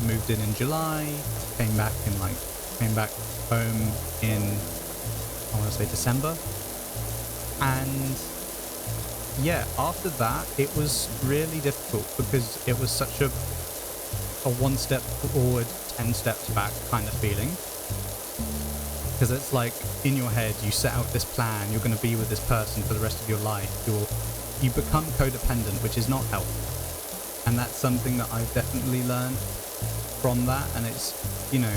moved in July, came back home in, I want to say, December, and after that it was really difficult because it was such a 1 step forward, 10 steps back kind of feeling. Because it's like in your head, you set out this plan, you're going to be with this person for the rest of your life. You become codependent, which is not healthy. And that's something that I've definitely learned from that. And it's, you know,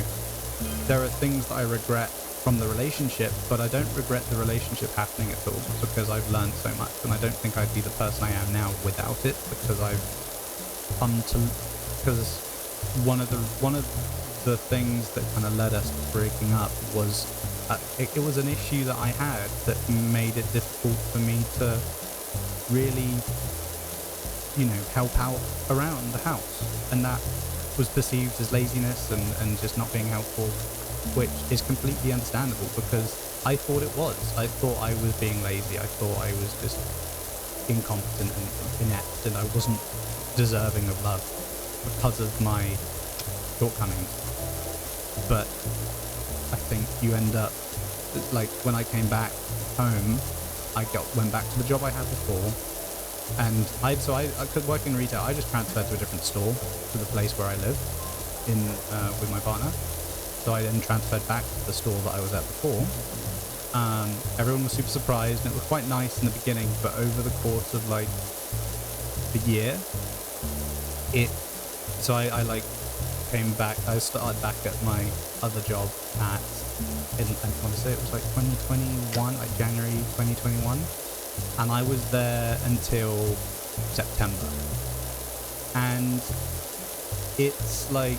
there are things that I regret from the relationship, but I don't regret the relationship happening at all because I've learned so much. And I don't think I'd be the person I am now without it, because I've come to, because one of the things that kind of led us to breaking up was it was an issue that I had that made it difficult for me to really, you know, help out around the house, and that was perceived as laziness and just not being helpful, which is completely understandable because I thought it was. I thought I was being lazy. I thought I was just incompetent and inept, and I wasn't deserving of love because of my shortcomings. But I think you end up, like, when I came back home, went back to the job I had before, and I could work in retail. I just transferred to a different store to the place where I live with my partner. So I then transferred back to the store that I was at before. Everyone was super surprised, and it was quite nice in the beginning, but over the course of like the year, I like came back. I started back at my other job I want to say it was like 2021, like January 2021, and I was there until September. And it's like,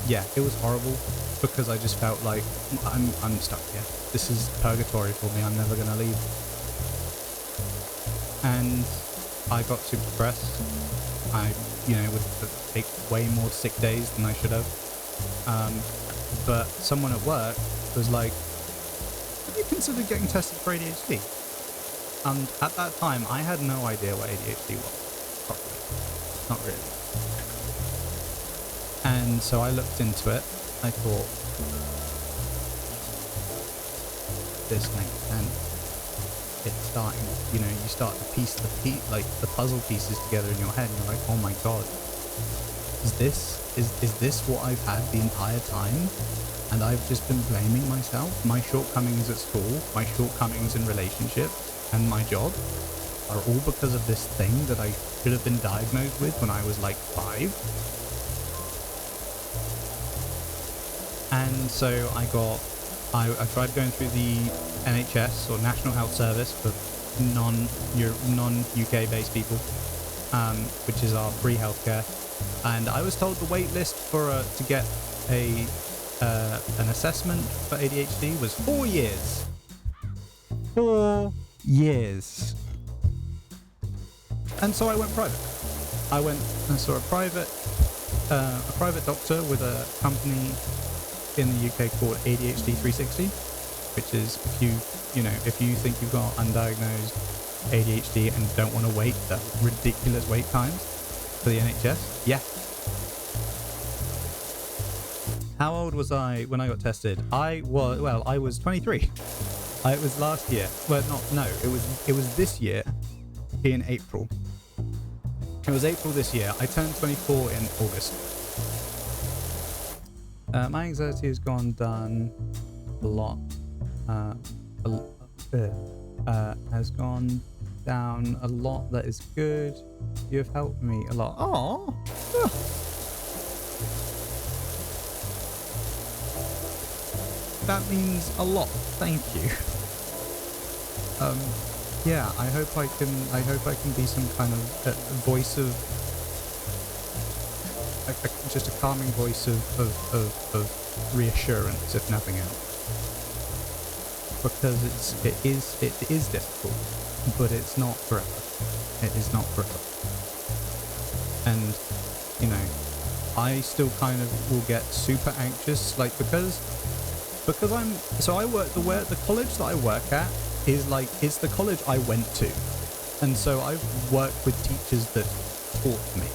yeah, it was horrible because I just felt like I'm stuck here. This is purgatory for me. I'm never gonna leave. And I got super depressed. I, would take way more sick days than I should have. But someone at work was like, have you considered getting tested for ADHD? And at that time, I had no idea what ADHD was, properly. Not really. And so I looked into it. I thought, this makes sense. It's starting, you start to piece the puzzle pieces together in your head, and you're like, oh my god, is this what I've had the entire time? And I've just been blaming myself. My shortcomings at school, my shortcomings in relationship, and my job are all because of this thing that I should have been diagnosed with when I was like 5. And so I tried going through the NHS, or National Health Service, for non-UK based people, which is our free healthcare. And I was told the wait list to get an assessment for ADHD was 4 years. 4 years. And so I went private. I went and saw a private doctor with a company in the UK called ADHD 360, which is if you think you've got undiagnosed ADHD and don't want to wait the ridiculous wait times for the NHS. Yeah. How old was I when I got tested? I was 23. It was last year. Well, it was this year in April. It was April this year. I turned 24 in August. My anxiety has gone down a lot. Has gone down a lot. That is good. You have helped me a lot. Aww. That means a lot. Thank you. Yeah, I hope I can be some kind of voice of, just a calming voice of reassurance, if nothing else. Because it is difficult, but it's not forever. It is not forever. And I still kind of will get super anxious, like because the college that I work at it's the college I went to, and so I've worked with teachers that taught me,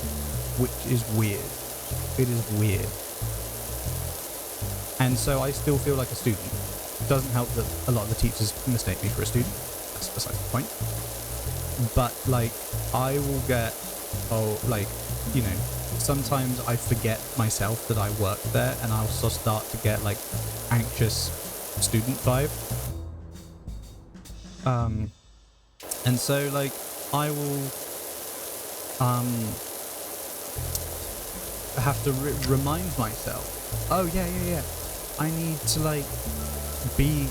which is weird. It is weird. And so I still feel like a student. It doesn't help that a lot of the teachers mistake me for a student. That's besides the point. But I will get sometimes I forget myself that I work there, and I'll also start to get anxious student vibe. And so like I will have to remind myself, oh yeah, I need to like be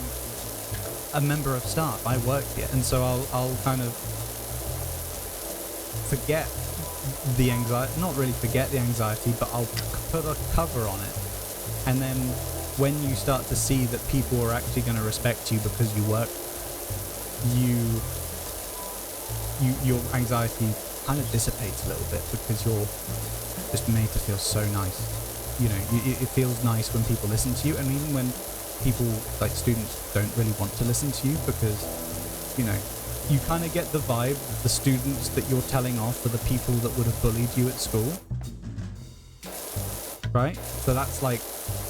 a member of staff. I work here, and so I'll kind of forget the anxiety, not really forget the anxiety, but I'll put a cover on it. And then when you start to see that people are actually going to respect you because you work, your anxiety kind of dissipates a little bit because you're just made to feel so nice. You know, it feels nice when people listen to you, and even when people, like students, don't really want to listen to you because, you know, you kind of get the vibe that the students that you're telling off are the people that would have bullied you at school. Right? So that's like,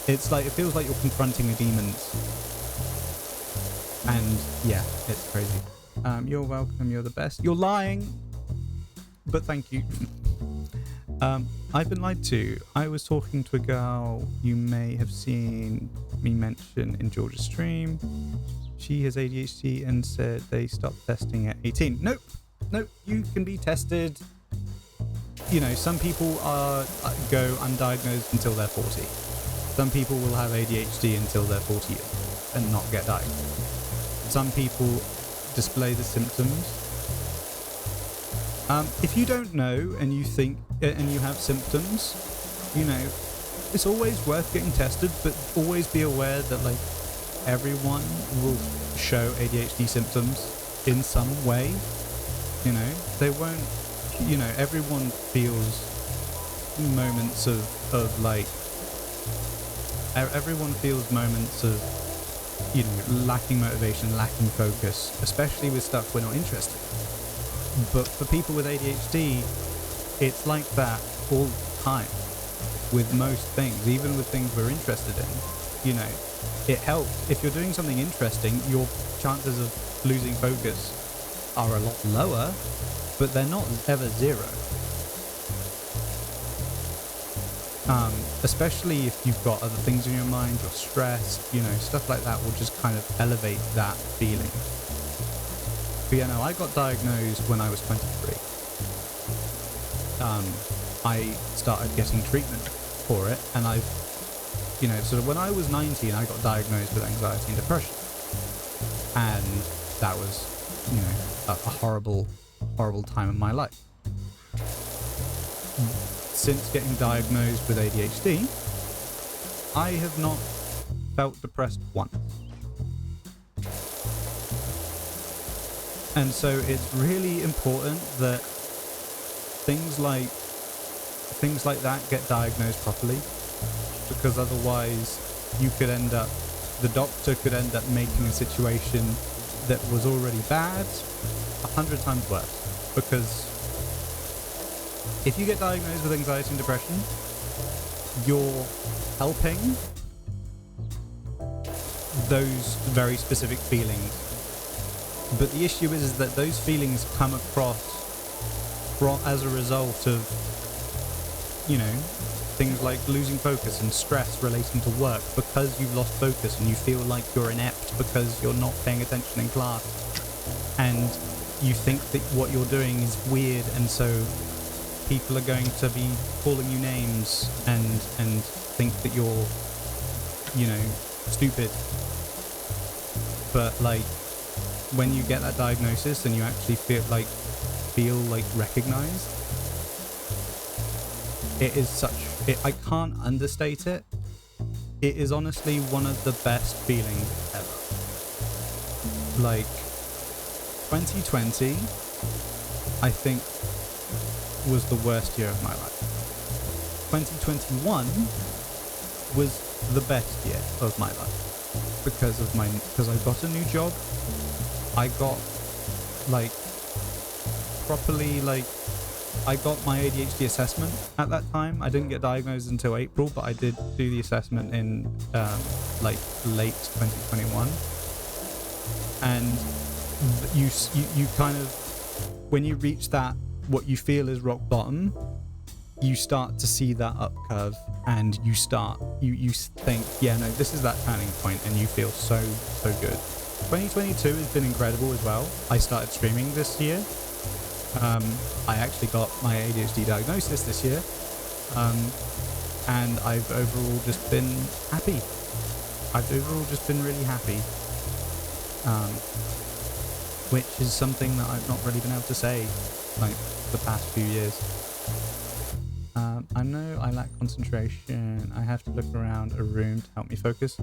it's like, it feels like you're confronting the demons. And yeah, it's crazy. You're welcome, you're the best. You're lying, but thank you. I've been lied to. I was talking to a girl you may have seen me mention in George's stream. She has ADHD and said they stopped testing at 18. Nope, you can be tested. You know, some people go undiagnosed until they're 40. Some people will have ADHD until they're 40 years old and not get diagnosed. Some people display the symptoms. If you don't know and you think and you have symptoms, you know, it's always worth getting tested, but always be aware that like everyone will show ADHD symptoms in some way. You know, they won't, you know, everyone feels moments of like, everyone feels moments of, you know, lacking motivation, lacking focus, especially with stuff we're not interested in. But for people with ADHD, it's like that all the time with most things, even with things we're interested in. You know, it helps. If you're doing something interesting, your chances of losing focus are a lot lower, but they're not ever zero. Especially if you've got other things in your mind, you're stressed, you know, stuff like that will just kind of elevate that feeling. But yeah, no, I got diagnosed when I was 23. I started getting treatment for it, and I've, you know, sort of when I was 19, I got diagnosed with anxiety and depression. And that was, you know, a horrible, horrible time in my life. Since getting diagnosed with ADHD, I have not felt depressed once. And so it's really important that things like that get diagnosed properly, because otherwise you could end up, the doctor could end up making a situation that was already bad 100 times worse. Because if you get diagnosed with anxiety and depression, you're helping those very specific feelings. But the issue is that those feelings come across as a result of, you know, things like losing focus and stress relating to work, because you've lost focus and you feel like you're inept because you're not paying attention in class, and you think that what you're doing is weird, and so people are going to be calling you names and think that you're, you know, stupid. But like, when you get that diagnosis and you actually feel like recognized, it is I can't understate it. It is honestly one of the best feelings ever. Like, 2020, I think, was the worst year of my life. 2021 was the best year of my life because I got a new job. I got I got my ADHD assessment at that time. I didn't get diagnosed until April, but I did do the assessment in late 2021. And you kind of, when you reach that, what you feel is rock bottom, you start to see that up curve, and you think, yeah, no, this is that turning point, and you feel so good. 2022 has been incredible as well. I started streaming this year. I actually got my ADHD diagnosis this year, and I've overall just been happy. I've overall just been really happy, which is something that I've not really been able to say like the past few years. I know I lack concentration. I have to look around a room to help me focus.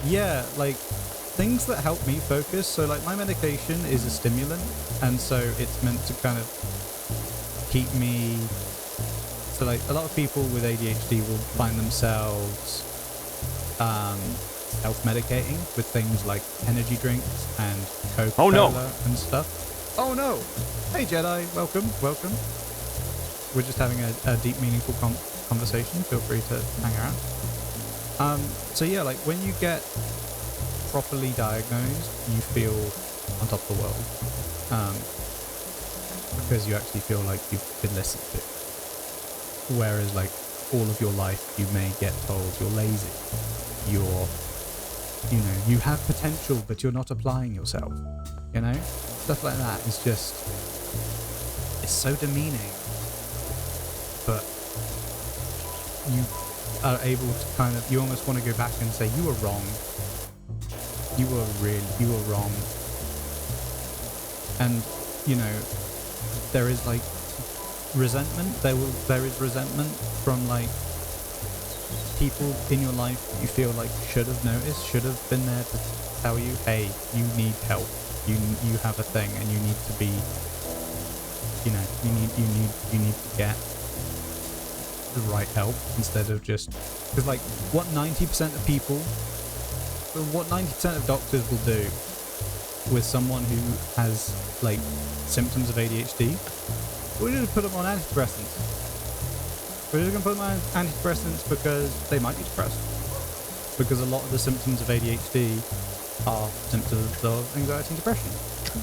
Yeah, like things that help me focus. So like my medication is a stimulant, and so it's meant to kind of keep me. So like a lot of people with ADHD will find themselves self-medicating with things like energy drinks and Coca-Cola and stuff. Oh no! Hey Jedi, welcome. We're just having a deep, meaningful conversation. Feel free to hang around. So yeah, like when you get properly diagnosed, you feel on top of the world, because you actually feel like you've been listened to. Whereas like all of your life, you may get told you're lazy, you have potential, but you're not applying yourself. Stuff like that is just, it's so demeaning. But you are able to kind of, you almost want to go back and say, you were wrong. You were wrong. And, there is like resentment. There is resentment from like people in your life you feel like should have noticed, should have been there to tell you, hey, you need help. You have a thing, and you need to be, you need to get the right help, instead of just, because like what 90% of doctors will do with someone who has like symptoms of ADHD, we're just put them on antidepressants. We're just gonna put them on antidepressants because they might be depressed, because a lot of the symptoms of ADHD are symptoms of anxiety and depression,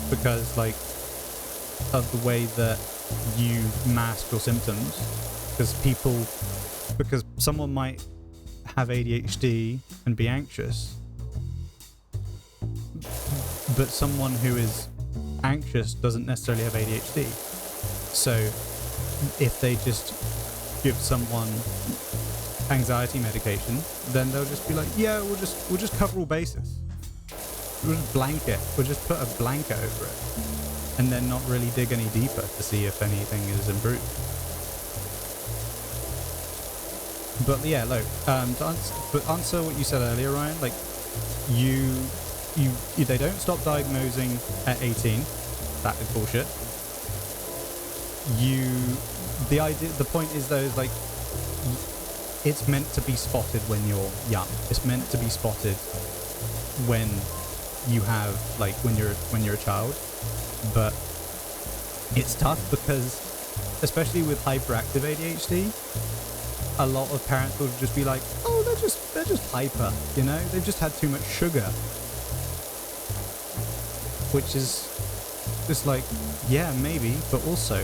because like of the way that you mask your symptoms. Because someone might have ADHD and be anxious, but someone who is anxious doesn't necessarily have ADHD. So if they just give someone anxiety medication, then they'll just be like, yeah, we'll just cover all bases. We'll just put a blanket over it, and then not really dig any deeper to see if anything is improved. But yeah, look, to answer what you said earlier, Ryan, like they don't stop diagnosing at 18. That is bullshit. The point is though, is like it's meant to be spotted when you're young. It's meant to be spotted when you have like when you're a child. But it's tough because, especially with hyperactive ADHD, a lot of parents will just be like, oh, they're just hyper, they've just had too much sugar. Which is just like, yeah, maybe, but also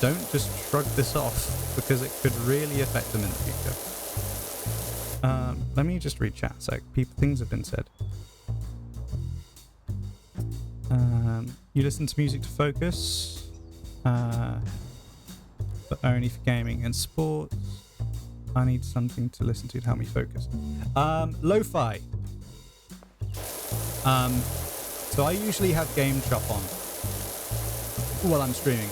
don't just shrug this off, because it could really affect them in the future. Let me just read chat a sec. Things have been said. You listen to music to focus, but only for gaming and sports. I need something to listen to help me focus. Lo-fi. So I usually have Game Chop on while I'm streaming.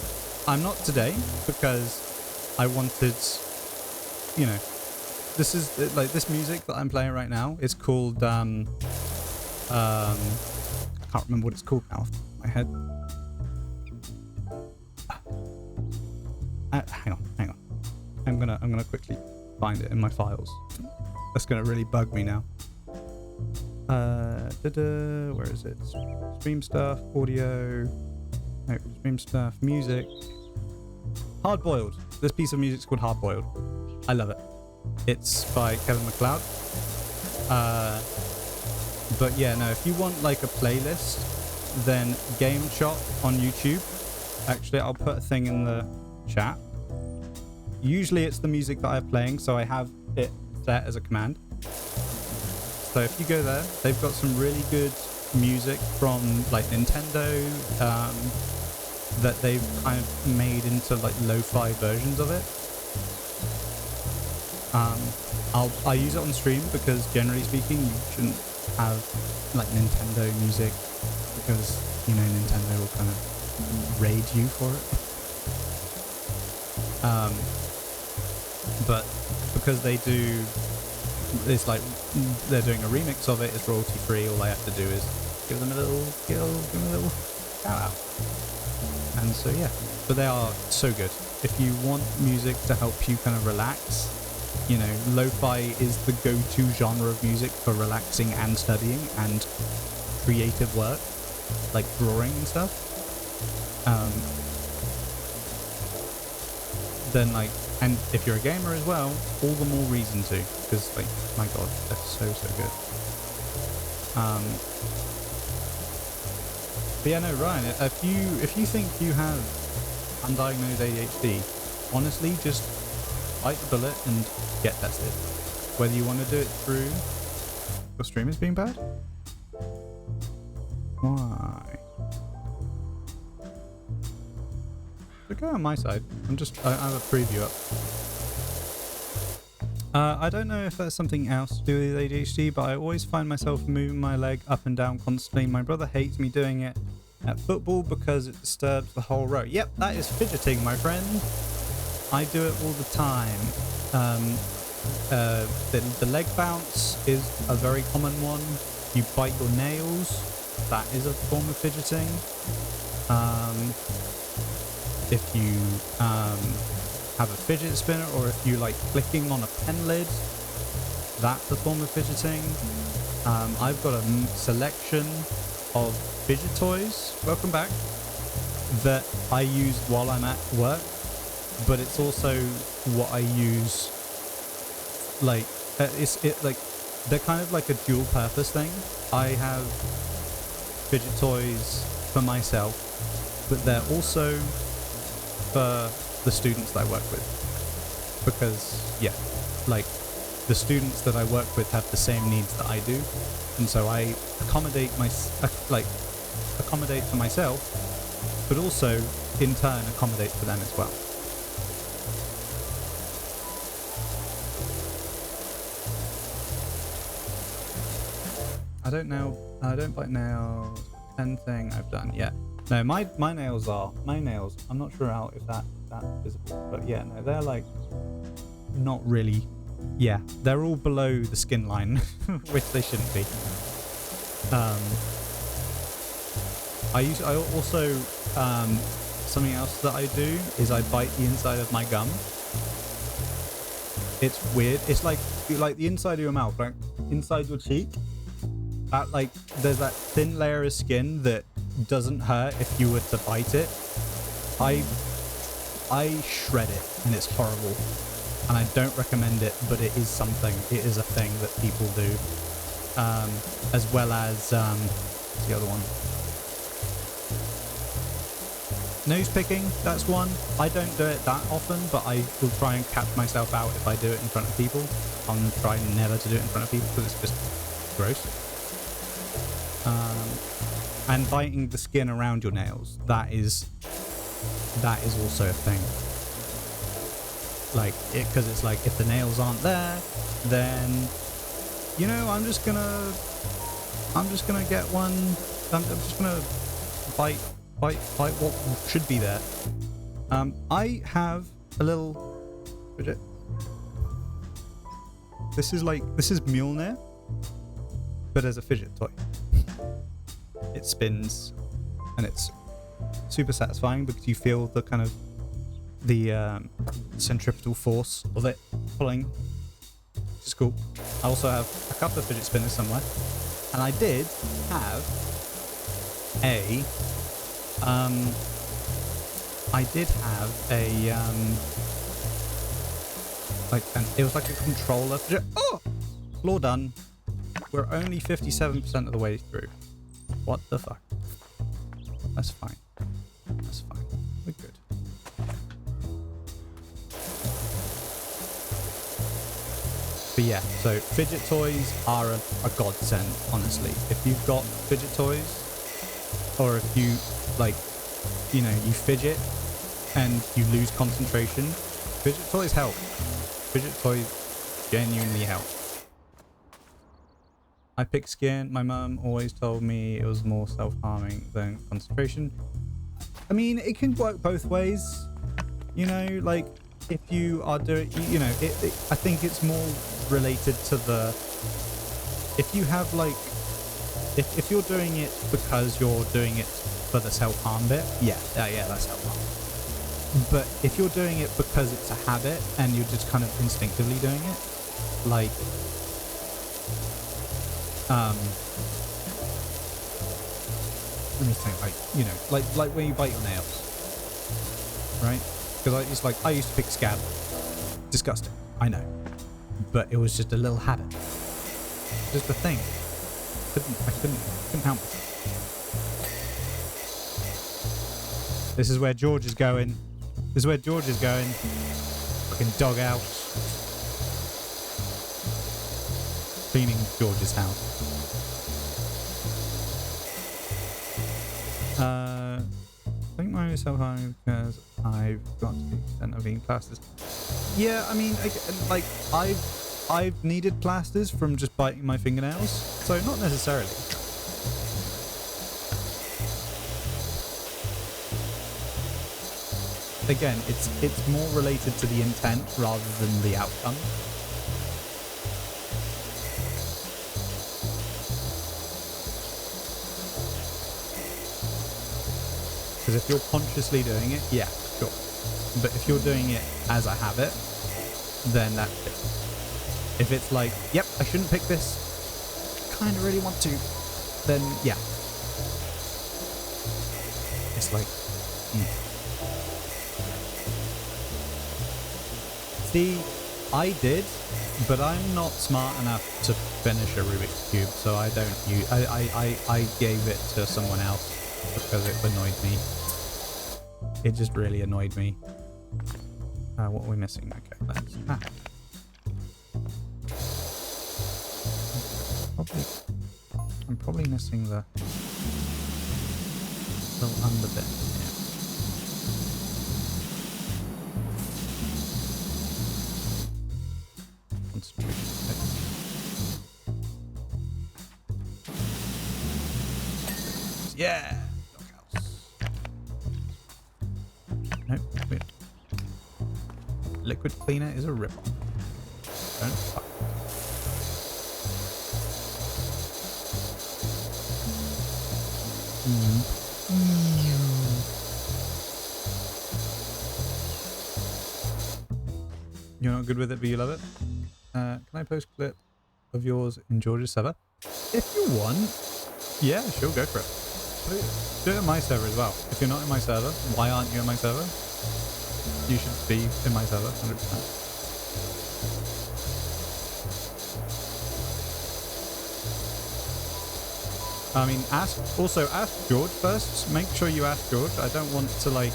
I'm not today because I wanted, this is like this music that I'm playing right now. It's called I can't remember what it's called now off my head. Hang on. I'm gonna quickly find it in my files. That's gonna really bug me now. Where is it? Stream stuff, audio. No, stream stuff, music. Hard Boiled. This piece of music's called Hard Boiled. I love it. It's by Kevin MacLeod. But yeah, no, if you want like a playlist, then Game Chop on YouTube. Actually, I'll put a thing in the chat. usually it's the music that I'm playing, so I have it set as a command. So if you go there, they've got some really good music from like Nintendo that they've kind of made into like lo-fi versions of it. I use it on stream because generally speaking you shouldn't have like Nintendo music because, you know, Nintendo will kind of raid you for it. But because they do, it's like they're doing a remix of it, it's royalty free. All I have to do is give them a little shout out. And so yeah, but they are so good. If you want music to help you kind of relax, you know, lo-fi is the go-to genre of music for relaxing and studying and creative work, like drawing and stuff. Then like, and if you're a gamer as well, all the more reason to, because like, my god, they're so good. But yeah, no, Ryan, if you think you have undiagnosed ADHD, honestly, just bite the bullet and get tested. Whether you want to do it through your stream is being bad? Why? Okay, on my side. I have a preview up. I don't know if that's something else to do with ADHD, but I always find myself moving my leg up and down constantly. My brother hates me doing it at football because it disturbs the whole row. Yep, that is fidgeting, my friend. I do it all the time. The leg bounce is a very common one. You bite your nails. That is a form of fidgeting. If you have a fidget spinner, or if you like clicking on a pen lid, that's a form of fidgeting. I've got a selection of fidget toys, welcome back, that I use while I'm at work, but it's also what I use, like, like, they're kind of like a dual purpose thing. I have fidget toys for myself, but they're also for the students that I work with, because yeah, like the students that I work with have the same needs that I do, and so I accommodate for myself, but also in turn accommodate for them as well. I don't bite nails. 10 thing I've done. Yeah. No, my nails. I'm not sure how if that's visible, but yeah, no, they're like not really. Yeah, they're all below the skin line, which they shouldn't be. I also something else that I do is I bite the inside of my gum. It's weird. It's like the inside of your mouth, like inside your cheek. That like there's that thin layer of skin that doesn't hurt if you were to bite it. I shred it and it's horrible, and I don't recommend it, but it is something. It is a thing that people do, as well as what's the other one? Nose picking. That's one. I don't do it that often, but I will try and catch myself out if I do it in front of people. I'm gonna try never to do it in front of people because it's just gross. And biting the skin around your nails, that is also a thing. Like, because it's like, if the nails aren't there, then, you know, I'm just gonna get one. I'm just gonna bite what should be there. I have a little fidget. This is Mjolnir, but as a fidget toy. It spins, and it's super satisfying because you feel the kind of the centripetal force of it pulling, which is cool. I also have a couple of fidget spinners somewhere, and I did have it was like a controller fidget. Oh, floor done. We're only 57% of the way through. What the fuck? That's fine. That's fine. We're good. But yeah, so fidget toys are a godsend, honestly. If you've got fidget toys, or if you, like, you know, you fidget and you lose concentration, fidget toys help. Fidget toys genuinely help. I pick skin. My mum always told me it was more self-harming than concentration. I mean, it can work both ways. You know, like, if you are doing, you know, I think it's more related to the, if you have, like, if you're doing it because you're doing it for the self-harm bit, yeah, that's self-harm. But if you're doing it because it's a habit and you're just kind of instinctively doing it, like, let me think, like, you know, like when you bite your nails, right? Because I used to pick scab. Disgusting, I know, but it was just a little habit, just a thing. I couldn't help it. This is where George is going. This is where George is going. Fucking dog house. Cleaning George's house. I think mine is self-harming because I've got to the extent of being plasters. Yeah, I mean, like, I've needed plasters from just biting my fingernails, so not necessarily. Again, it's more related to the intent rather than the outcome. Because if you're consciously doing it, yeah, sure. But if you're doing it as a habit, then that's it. If it's like, yep, I shouldn't pick this, kind of really want to, then yeah. It's like, See, I did, but I'm not smart enough to finish a Rubik's Cube, so I don't use, I gave it to someone else because it annoyed me. It just really annoyed me. What are we missing? Okay, let's... I'm probably missing the little under bit. Yeah! Nope, wait. Liquid cleaner is a rip-off. Don't fuck. You're not good with it, but you love it? Can I post a clip of yours in George's server? If you want. Yeah, sure, go for it. Do it in my server as well. If you're not in my server, why aren't you in my server? You should be in my server, 100%. I mean, ask George first. Make sure you ask George. I don't want to, like,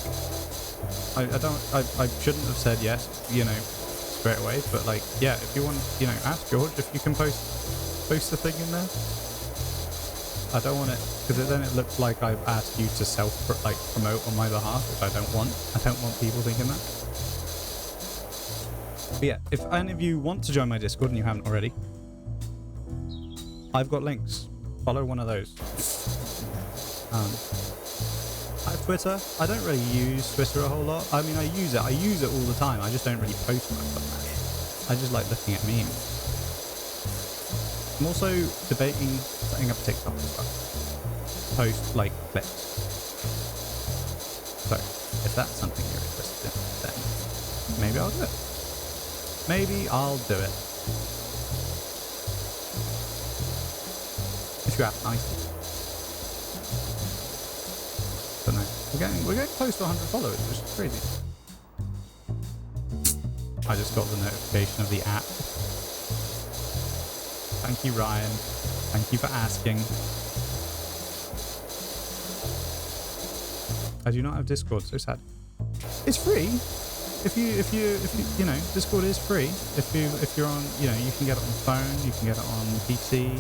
I shouldn't have said yes, you know, straight away. But, like, yeah, if you want, you know, ask George if you can post the thing in there. I don't want it, because then it looks like I've asked you to promote on my behalf, which I don't want. I don't want people thinking that. But yeah, if any of you want to join my Discord and you haven't already, I've got links. Follow one of those. I have Twitter. I don't really use Twitter a whole lot. I mean, I use it all the time. I just don't really post much on that. I just like looking at memes. I'm also debating setting up a TikTok as well. Post, like, clips. So, if that's something you're interested in, then maybe I'll do it. Maybe I'll do it. If you have nice. Don't know. We're getting close to 100 followers, which is crazy. I just got the notification of the app. Thank you, Ryan. Thank you for asking. I do not have Discord, so sad. It's free. you know, Discord is free. If you're on, you know, you can get it on phone, you can get it on PC,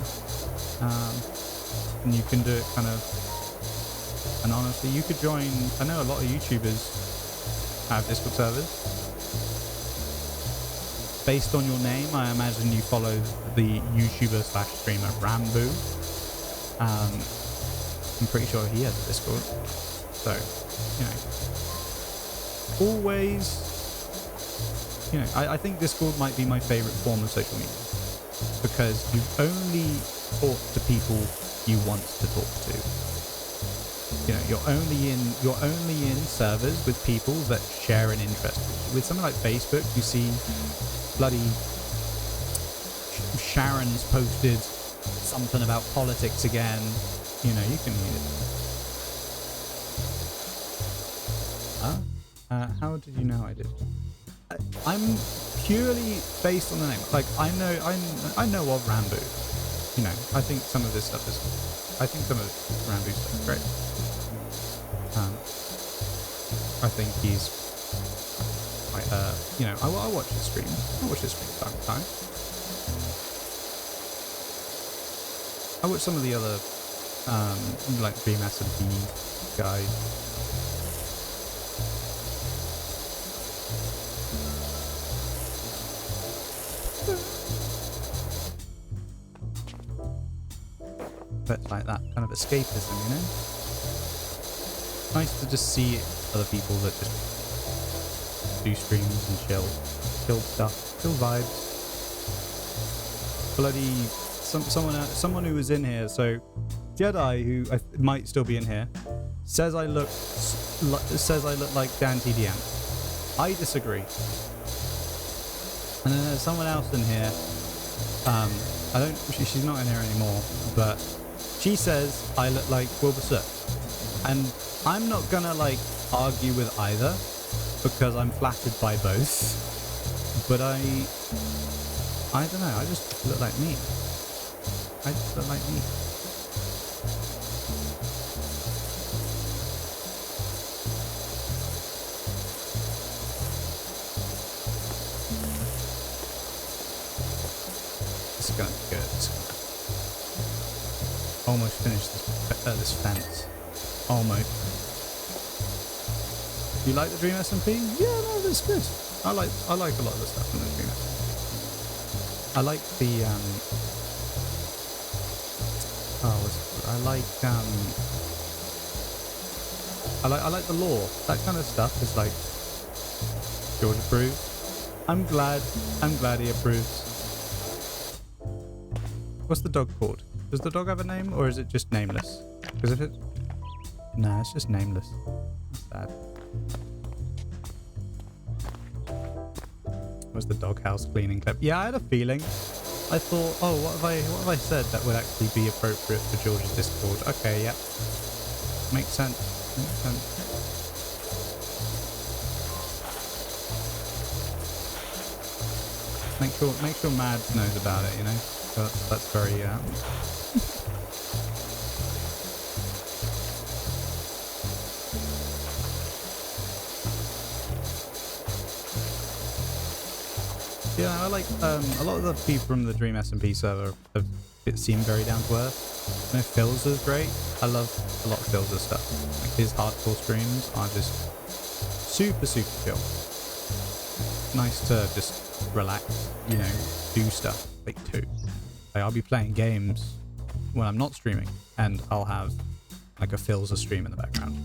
and you can do it kind of. And honestly, you could join. I know a lot of YouTubers have Discord servers. Based on your name, I imagine you follow the YouTuber/streamer Rambo. I'm pretty sure he has a Discord. So, you know, always, you know, I think Discord might be my favorite form of social media because you only talk to people you want to talk to. You know, you're only in servers with people that share an interest with you. With something like Facebook, you see bloody Sharon's posted something about politics again. You know, you can read it. How did you know I did? I'm purely based on the name. Like, I know of Rambo. You know, I think some of this stuff is. I think some of Rambo's stuff is great. I think he's quite. You know, I watch his stream. I watch his stream time to time. I watch some of the other, like Dream SMP guys. But like that kind of escapism, you know? Nice to just see other people that just do streams and chill stuff, chill vibes. Bloody someone who was in here. So Jedi, who might still be in here, says I look like Dan TDM. I disagree. And then there's someone else in here. She's not in here anymore, but she says I look like Wilbur Soot. And I'm not gonna like argue with either because I'm flattered by both. But I don't know, I just look like me. I just look like me. It's gonna be good. Almost finished this fence. Almost. You like the Dream SMP? Yeah, no, that's good. I like a lot of the stuff in the Dream SMP. I like the I like the lore. That kind of stuff is like George approves. I'm glad he approves. What's the dog called? Does the dog have a name or is it just nameless? Because if it... No, it's just nameless. That's sad. Was the doghouse cleaning clip? Yeah, I had a feeling. I thought, oh, what have I said that would actually be appropriate for George's Discord? Okay, yeah. Makes sense. Makes sense. Make sure Mads knows about it, you know? That's very yeah, I like a lot of the people from the Dream SMP server seem very down to earth. You know, Phil's great. I love a lot of Phil's stuff. Like his hardcore streams are just super chill. Nice to just relax, you know, do stuff like too. Like I'll be playing games when I'm not streaming, and I'll have like a Phil's stream in the background.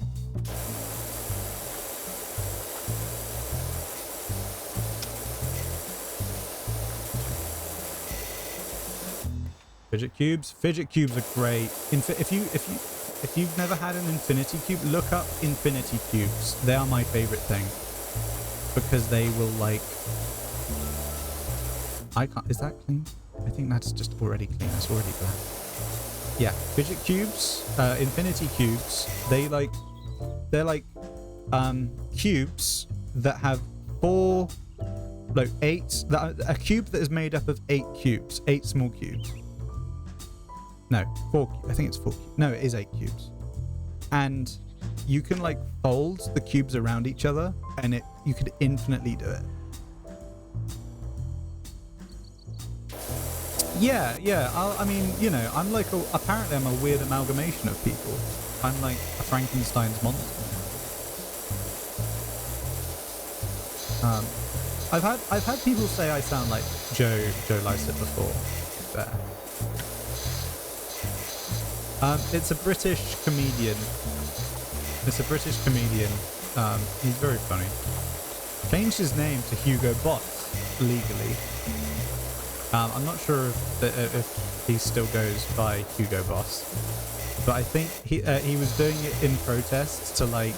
Fidget cubes are great. If you've never had an infinity cube, look up infinity cubes. They are my favorite thing because they will like. I can't. Is that clean? I think that's just already clean. That's already black. Yeah, fidget cubes, infinity cubes. They're like cubes that have eight. A cube that is made up of 8 cubes, 8 small cubes. No, 4. I think it's 4. No, it is 8 cubes. And you can like fold the cubes around each other, and you could infinitely do it. Yeah. I mean, you know, apparently I'm a weird amalgamation of people. I'm like a Frankenstein's monster. I've had people say I sound like Joe Lycett before. There. It's a British comedian. He's very funny. Changed his name to Hugo Boss legally. I'm not sure if he still goes by Hugo Boss, but I think he was doing it in protest to like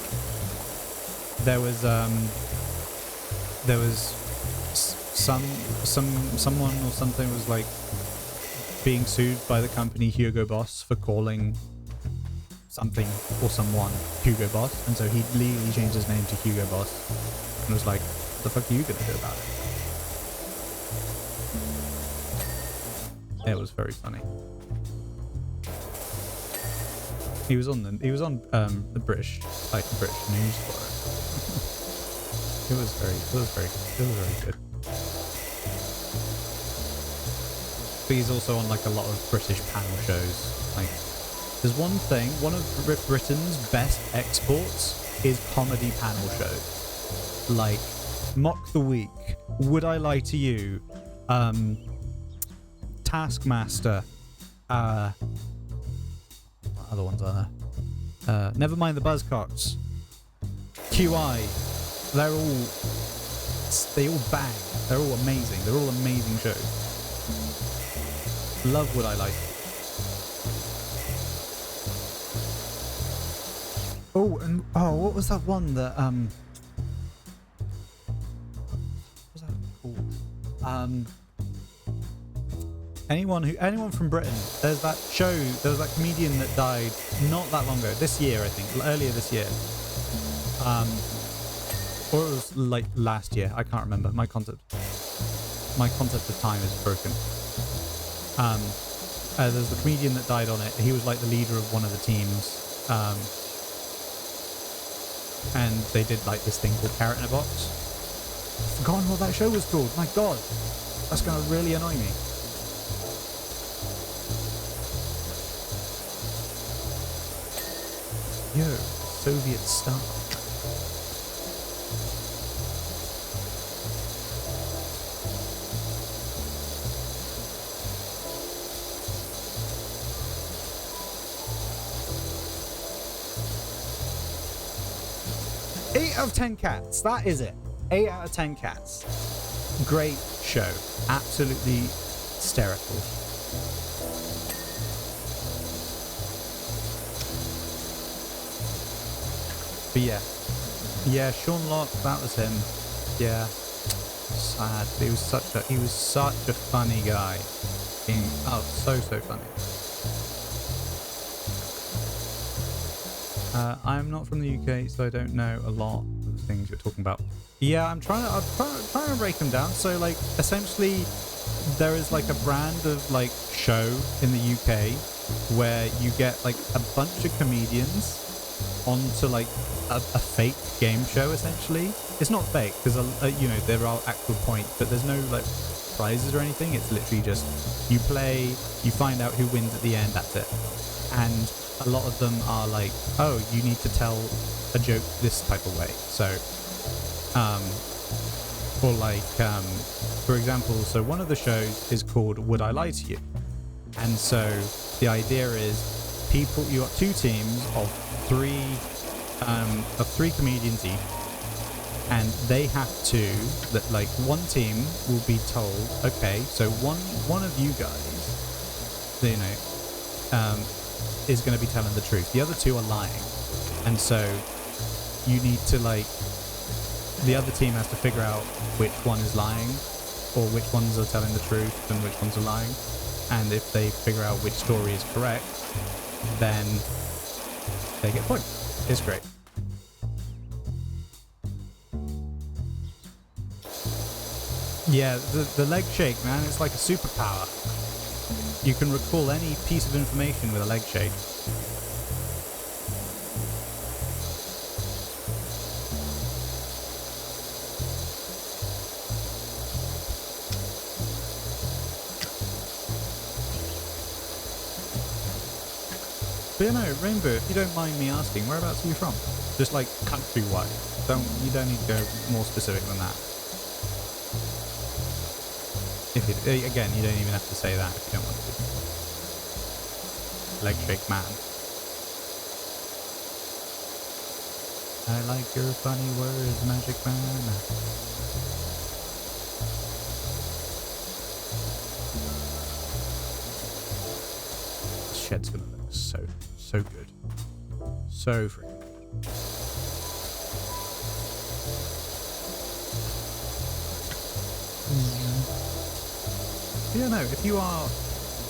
there was someone or something was like being sued by the company Hugo Boss for calling something or someone Hugo Boss, and so he legally changed his name to Hugo Boss and was like, what the fuck are you gonna do about it? It was very funny. He was on the British news for it. It was very good. But he's also on like a lot of British panel shows. Like, there's one of Britain's best exports is comedy panel shows. Like Mock the Week, Would I Lie to You, Taskmaster, what other ones are there? Never Mind the Buzzcocks, QI. They all bang. They're all amazing. They're all amazing shows. Love Would I Lie to You. What was that one that what was that called? Anyone from Britain, there's that comedian that died not that long ago, this year I think, earlier this year. Or it was like last year, I can't remember. My concept of time is broken. There's the comedian that died on it. He was like the leader of one of the teams. And they did like this thing called Carrot in a Box. I've forgotten what that show was called. My God, that's gonna really annoy me. Yo, Soviet Star. Out of 10 cats. That is it. 8 out of 10 cats. Great show. Absolutely hysterical. But yeah, Sean Locke. That was him. Yeah, sad. He was such a funny guy. So funny. I'm not from the UK, so I don't know a lot of the things you're talking about. Yeah, I'm trying to break them down. So, like, essentially, there is like a brand of like show in the UK where you get like a bunch of comedians onto like a fake game show. Essentially, it's not fake because you know, there are actual points, but there's no like prizes or anything. It's literally just you play, you find out who wins at the end. That's it. And a lot of them are like, oh, you need to tell a joke this type of way. So, or like, for example, so one of the shows is called Would I Lie to You? And so the idea is you got two teams of three comedians each, and they have to, that like one team will be told, okay, so one of you guys, you know, is going to be telling the truth. The other two are lying. And so you need to like, the other team has to figure out which one is lying or which ones are telling the truth and which ones are lying. And if they figure out which story is correct, then they get points. It's great. Yeah, the leg shake, man, it's like a superpower. You can recall any piece of information with a leg shake. But you know, Rainbow, if you don't mind me asking, whereabouts are you from? Just like countrywide. You don't need to go more specific than that. If it, again, you don't even have to say that if you don't want to. Leg shake man. I like your funny words, magic man. This shed's gonna look so good. So freaking good. Yeah, no, if you are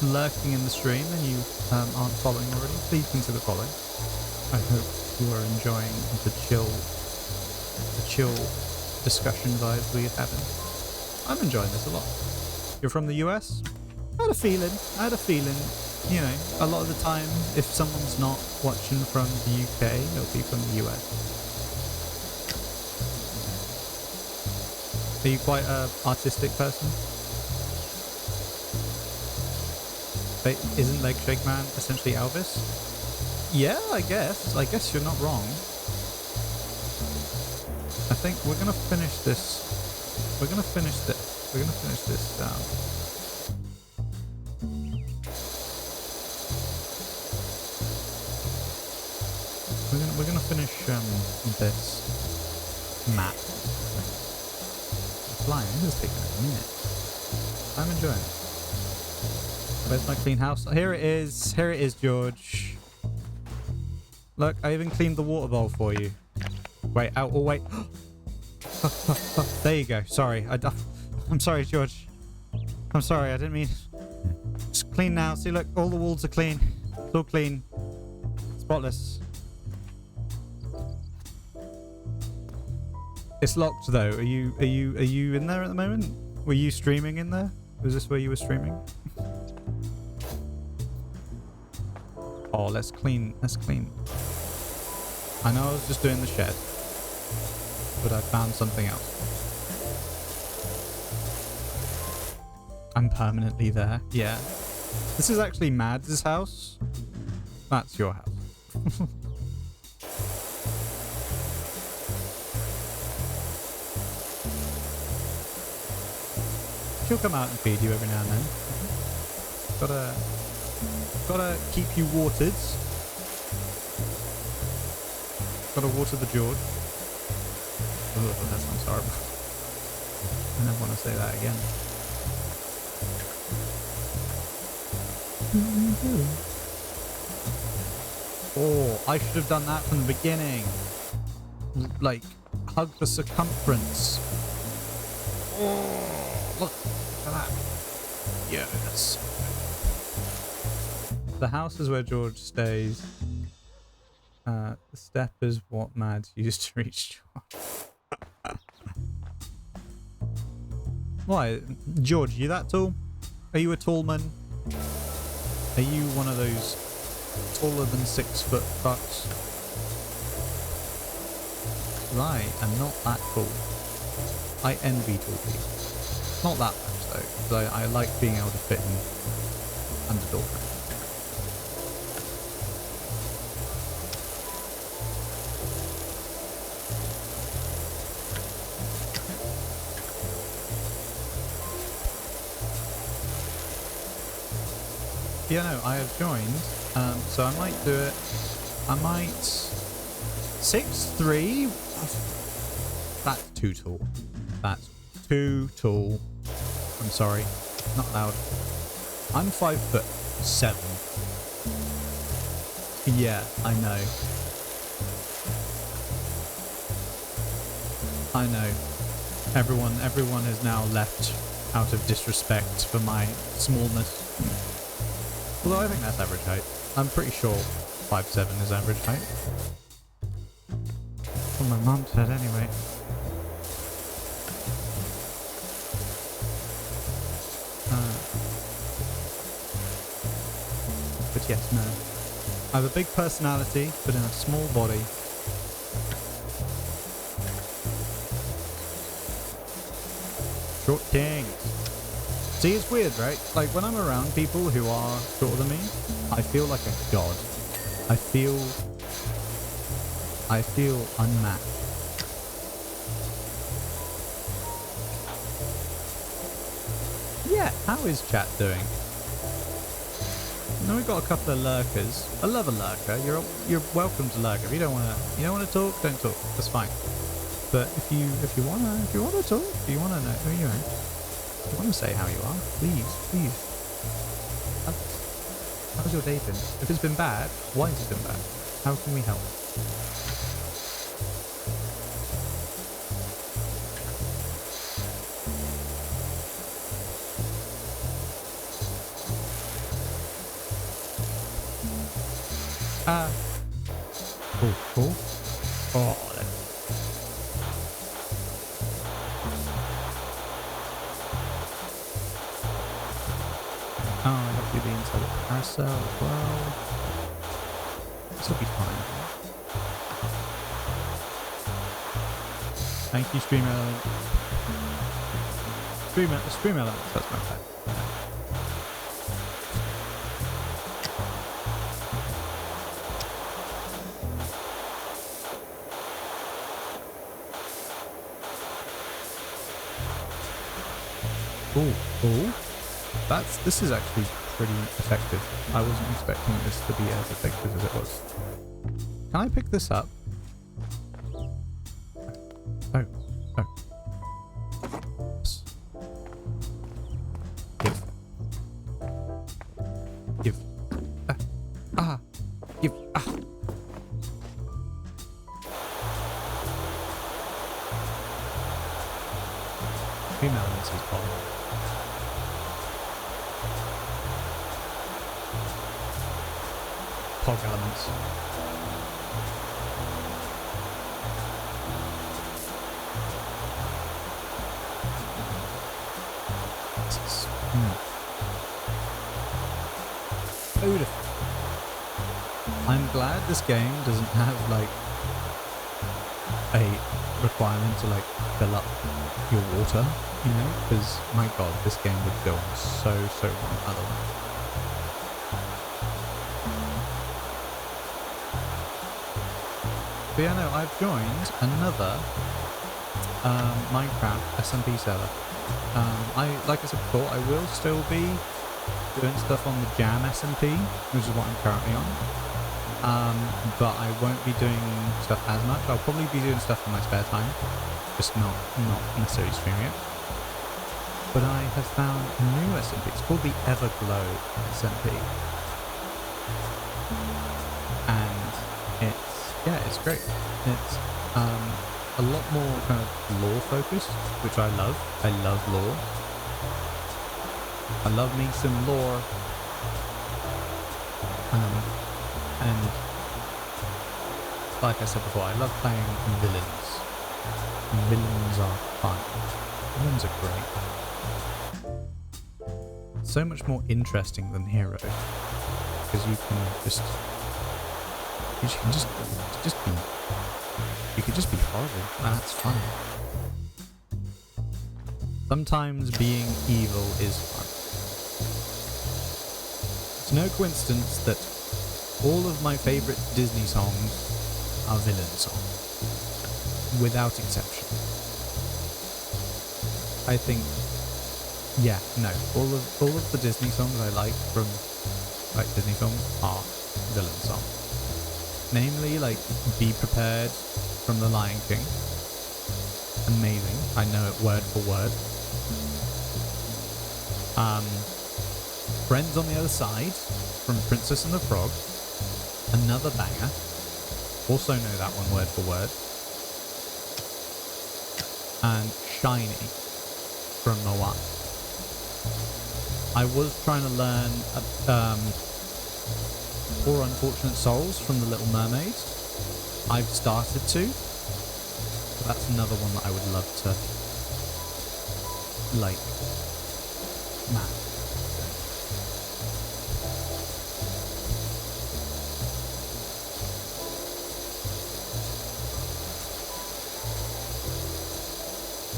lurking in the stream and you aren't following already, please consider following. I hope you are enjoying the chill discussion vibes we're having. I'm enjoying this a lot. You're from the US? I had a feeling, you know, a lot of the time, if someone's not watching from the UK, they'll be from the US. Are you quite an artistic person? Isn't Leg Shake Man essentially Elvis? Yeah, I guess. I guess you're not wrong. I think we're gonna finish this. We're gonna finish this. We're gonna finish this down. We're gonna finish this map. Flying. This is taking a minute. I'm enjoying it. Where's my clean house? Here it is. Here it is, George. Look, I even cleaned the water bowl for you. Wait, out. Oh, wait. There you go. Sorry. I'm sorry, George. I'm sorry. I didn't mean... It's clean now. See, look. All the walls are clean. It's all clean. Spotless. It's locked, though. Are you in there at the moment? Were you streaming in there? Was this where you were streaming? Oh, let's clean. Let's clean. I know I was just doing the shed, but I found something else. I'm permanently there. Yeah. This is actually Mads' house. That's your house. She'll come out and feed you every now and then. Gotta keep you watered. Gotta water the George. Oh, that sounds horrible. I never want to say that again. Oh, I should have done that from the beginning. Like, hug the circumference. Oh, look at that. Yes. The house is where George stays. The step is what Mads used to reach George. Why? George, you that tall? Are you a tall man? Are you one of those taller than 6 foot fucks? I am not that tall. I envy tall people. Not that much though, because I like being able to fit in under door frame. Yeah, no, I have joined, so I might do it. I might 6'3". That's too tall. That's too tall. I'm sorry, not allowed. I'm 5'7". Yeah, I know. I know. Everyone has now left out of disrespect for my smallness. Although I think that's average height. I'm pretty sure 5'7" is average height. Well, my mum said anyway. But yes, no. I have a big personality, but in a small body. Short king. See, it's weird, right? Like, when I'm around people who are shorter than me, I feel like a god. I feel unmatched. Yeah, how is chat doing? Now we've got a couple of lurkers. I love a lurker. You're welcome to lurk. If you don't wanna talk, don't talk. That's fine. But if you wanna talk, if you wanna know, if you wanna say how you are, please. How's your day been? If it's been bad, why has it been bad? How can we help? Cool. Oh, I got you the inside of the carousel as well. This will be fine. Thank you, Stream Element. Stream Element, that's my bad. Cool. This is actually pretty effective. I wasn't expecting this to be as effective as it was. Can I pick this up? Oh. Give. Give. Stream Elements is fine. Pog Elements. Beautiful. I'm glad this game doesn't have like a requirement to like fill up your water, you know, because my god, this game would go so wrong otherwise. But yeah, no, I've joined another Minecraft SMP server. Like I said before, I will still be doing stuff on the Jam SMP, which is what I'm currently on. But I won't be doing stuff as much. I'll probably be doing stuff in my spare time, just not necessarily streaming it. But I have found a new SMP. It's called the Everglow SMP, and it's great. It's a lot more kind of lore focused, which I love. I love lore. I love me some lore. And like I said before, I love playing villains. Villains are fun. Villains are great. So much more interesting than heroes, because you can just be horrible. That's fun. Sometimes being evil is fun. It's no coincidence that all of my favourite Disney songs are villain songs, without exception. I think, yeah, no, all of the Disney songs I like from Disney films are villain songs. Namely, like Be Prepared from The Lion King. Amazing. I know it word for word. Friends on the Other Side from Princess and the Frog. Another banger. Also know that one word for word. And Shiny from Moana. I was trying to learn Poor Unfortunate Souls from The Little Mermaid. I've started to. So that's another one that I would love to man.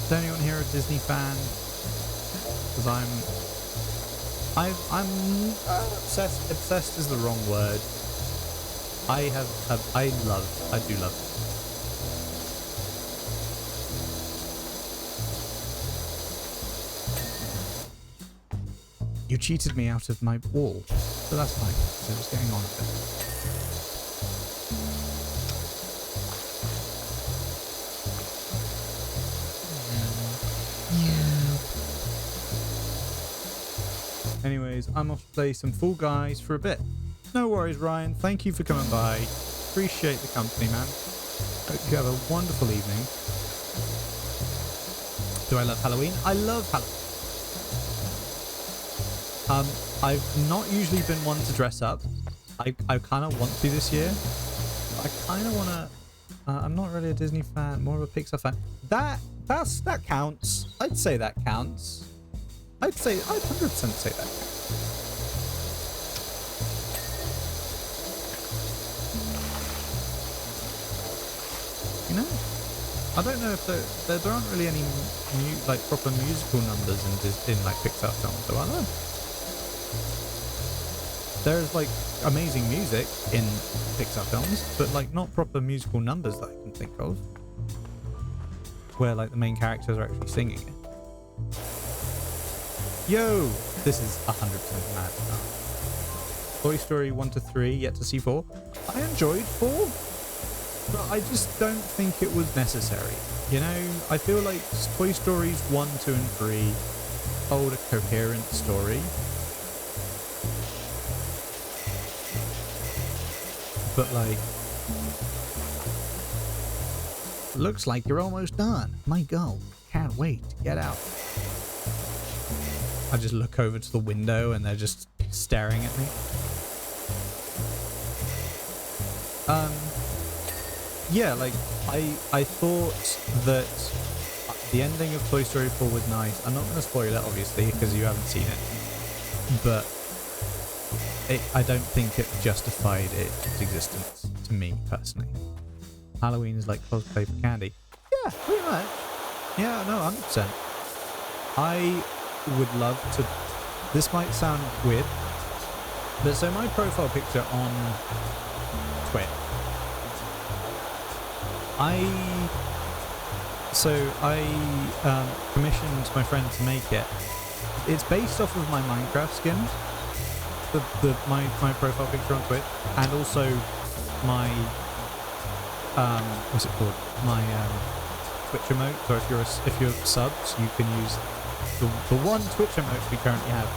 Is anyone here a Disney fan? Because I'm obsessed. Obsessed is the wrong word. I do love. You cheated me out of my wall, so that's fine, because it was getting on a bit. Anyways, I'm off to play some Fall Guys for a bit. No worries, Ryan. Thank you for coming by. Appreciate the company, man. Hope you have a wonderful evening. Do I love Halloween? I love Halloween. I've not usually been one to dress up. I kind of want to this year. I kind of want to. I'm not really a Disney fan, more of a Pixar fan. That counts. I'd say that counts. I'd 100% say that counts. You know, I don't know if there aren't really any proper musical numbers in like Pixar films, so I don't know. There's like amazing music in Pixar films, but like not proper musical numbers that I can think of, where like the main characters are actually singing it. Yo, this is 100% mad. Toy Story 1 to 3, yet to see 4. I enjoyed 4, but I just don't think it was necessary. You know, I feel like Toy Stories 1, 2, and 3 told a coherent story. But like, looks like you're almost done. My God, can't wait to get out. I just look over to the window and they're just staring at me. Yeah, like I thought that the ending of Toy Story 4 was nice. I'm not going to spoil it, obviously, because you haven't seen it. But I don't think it justified its existence to me personally. Halloween is like cosplay for candy. Yeah, pretty much. Yeah, no, 100%. I would love to. This might sound weird, but so my profile picture on Twitch, I commissioned my friend to make it. It's based off of my Minecraft skins, my profile picture on Twitch, and also my what's it called? My Twitch emote. So if you're subs, you can use the one Twitch emote we currently have,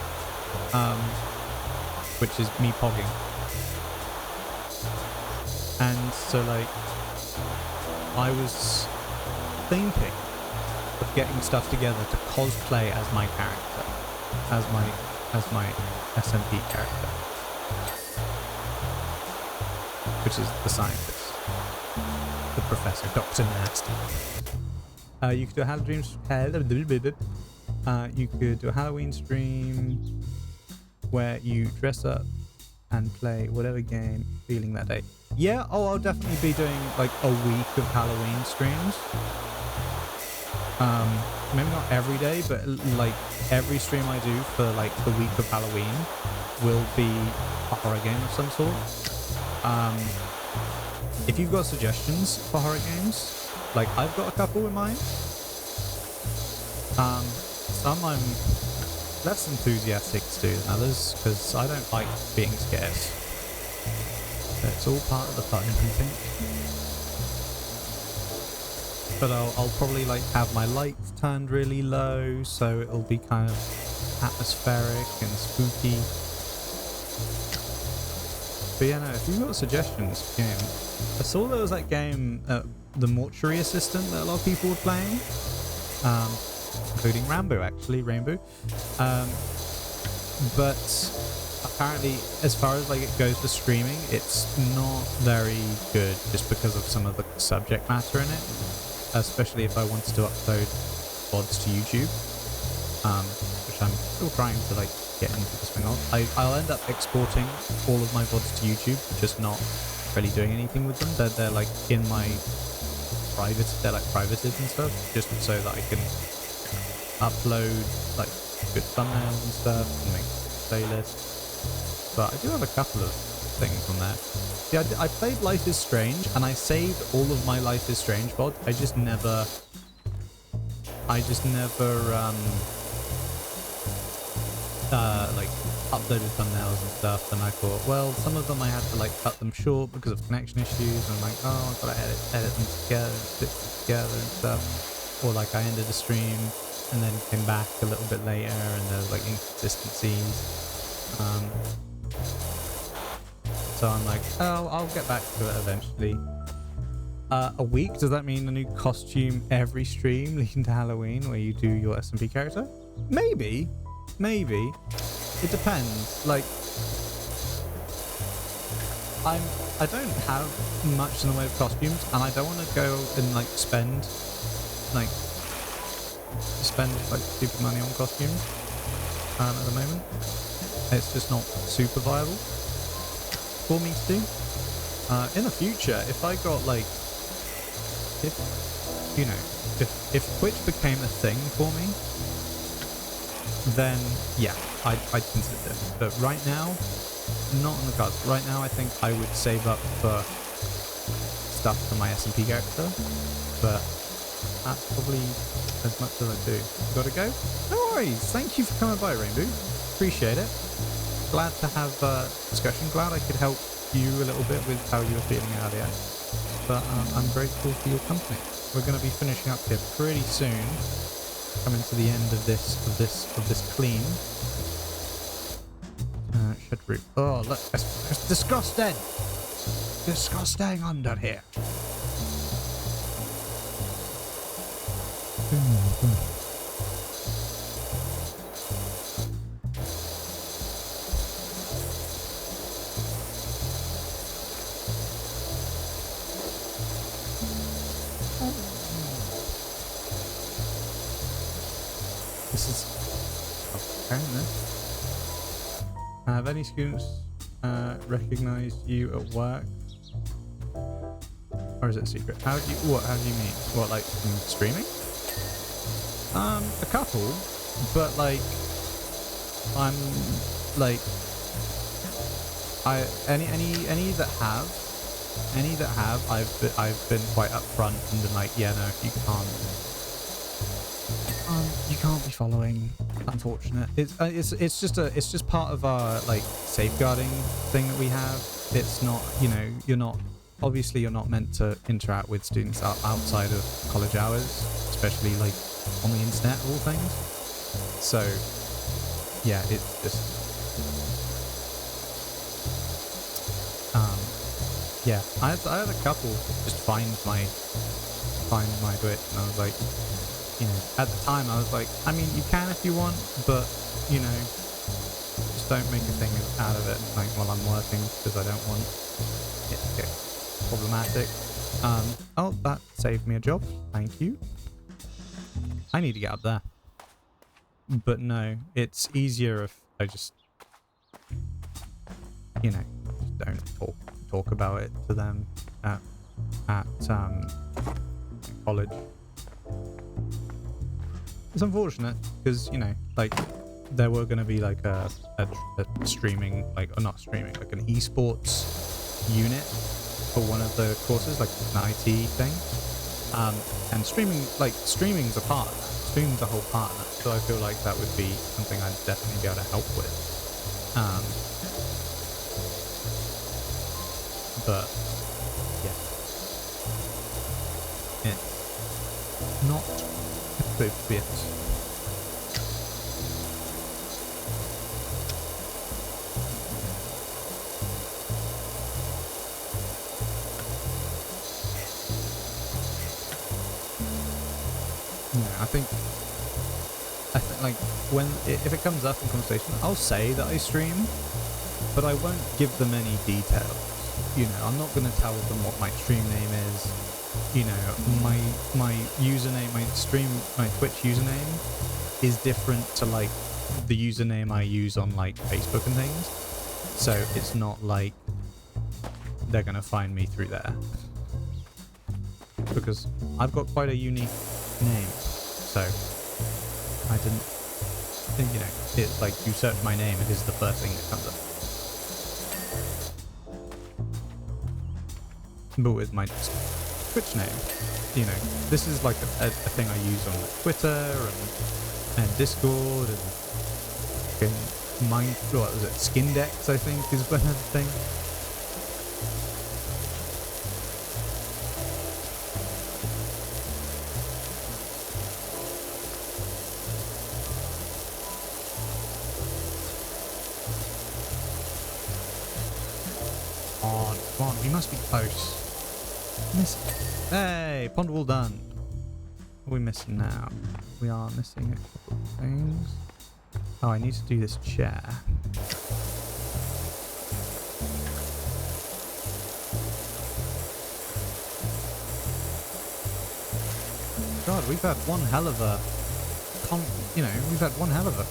which is me pogging. And so like, I was thinking of getting stuff together to cosplay as my character, as my SMP character, which is the scientist, the professor, Dr. Nasty. You could do a Halloween you could do a Halloween stream where you dress up and play whatever game you're feeling that day. Yeah, I'll definitely be doing like a week of Halloween streams. Maybe not every day, but like every stream I do for like the week of Halloween will be a horror game of some sort. If you've got suggestions for horror games, like I've got a couple in mind. Some I'm less enthusiastic to do than others because I don't like being scared. It's all part of the fun, I think. But I'll probably like have my lights turned really low, so it'll be kind of atmospheric and spooky. But yeah, no, if you've got suggestions for game, I saw there was that game, The Mortuary Assistant, that a lot of people were playing, including Rainbow. But apparently, as far as like it goes for streaming, it's not very good just because of some of the subject matter in it. Especially if I wanted to upload VODs to YouTube, which I'm still trying to like get into the swing of. I'll end up exporting all of my VODs to YouTube, just not really doing anything with them. They're like in my private, they're like privated and stuff, just so that I can upload like good thumbnails and stuff and make playlists. But I do have a couple of things on there. Yeah, I played Life is Strange, and I saved all of my Life is Strange VOD. I just never like uploaded thumbnails and stuff, and I thought, well, some of them I had to like cut them short because of connection issues, and I'm like, oh, I've got to edit them together, stitch them together and stuff. Or like I ended a stream and then came back a little bit later, and there was like inconsistencies. So I'm like, oh, I'll get back to it eventually. A week, does that mean a new costume every stream leading to Halloween where you do your SMP character? Maybe. It depends. Like, I don't have much in the way of costumes, and I don't want to go and like spend like stupid money on costumes at the moment. It's just not super viable for me to do. In the future, if I got like, if Twitch became a thing for me, then yeah, I'd consider it. But right now, not on the cards. Right now, I think I would save up for stuff for my SMP character, but that's probably as much as I do. Gotta go? No worries. Thank you for coming by, Rainbow. Appreciate it. Glad to have a discussion. Glad I could help you a little bit with how you were feeling earlier. But I'm grateful for your company. We're going to be finishing up here pretty soon. Coming to the end of this clean. Shed roof. Oh, look, it's disgusting. Disgusting under here. This is okay. Have any students recognized you at work, or is it a secret? How do you mean? What, like from streaming? A couple, but like I'm like any that have I've been quite upfront and been like, yeah, no, you can't be following. Unfortunate. It's just part of our like safeguarding thing that we have. It's not, you're not meant to interact with students outside of college hours, especially like on the internet of all things. So yeah, it's just yeah. I had a couple just find my Twitch, and I was like, at the time I was like, I mean, you can if you want, but just don't make a thing out of it like while I'm working, because I don't want it to get problematic. Oh, that saved me a job. Thank you. I need to get up there. But no, it's easier if I just don't talk about it to them at college. It's unfortunate because like there were going to be like a streaming, like, or not streaming, like an esports unit for one of the courses, like an IT thing, and streaming's a part of that. Streaming's a whole part of that, so I feel like that would be something I'd definitely be able to help with. But yeah, it's not a good fit. I think like if it comes up in conversation, I'll say that I stream, but I won't give them any details. I'm not going to tell them what my stream name is. My username, my Twitch username is different to like the username I use on like Facebook and things. So it's not like they're going to find me through there, because I've got quite a unique name. So I didn't, it's like you search my name, it is the first thing that comes up. but with my Twitch name. You know, this is like a thing I use on Twitter and Discord and what was it? Skindex, I think, is one of the thing. Come on, we must be close. Hey, pond wall done. What are we missing now? We are missing a couple of things. Oh, I need to do this chair. God, we've had one hell of a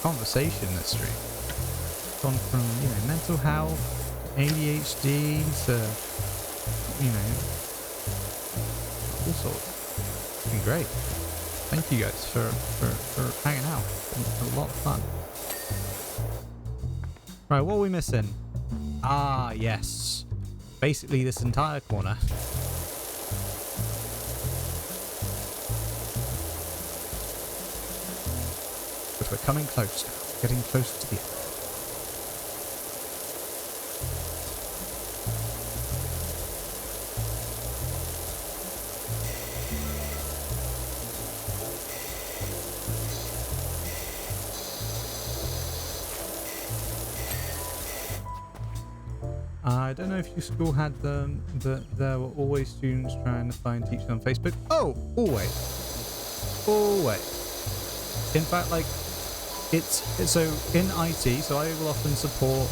conversation this stream. Gone from, mental health, ADHD to, all sorts. It's been great. Thank you guys for hanging out. It's been a lot of fun. Right, what are we missing? Ah, yes. Basically this entire corner. But we're coming close now. Getting close to the end. I don't know if your school had them, but there were always students trying to find teachers on Facebook. Oh, always. Always. In fact, like, it's so in IT, so I will often support,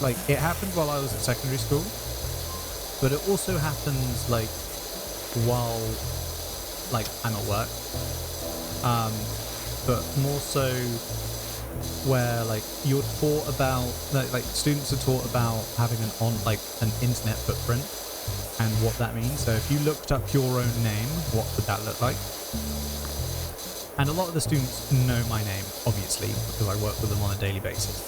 like, it happened while I was at secondary school, but it also happens, like, while, like, I'm at work. But more so where like you're taught about like students are taught about having an internet footprint and what that means. So if you looked up your own name, what would that look like? And a lot of the students know my name, obviously, because I work with them on a daily basis.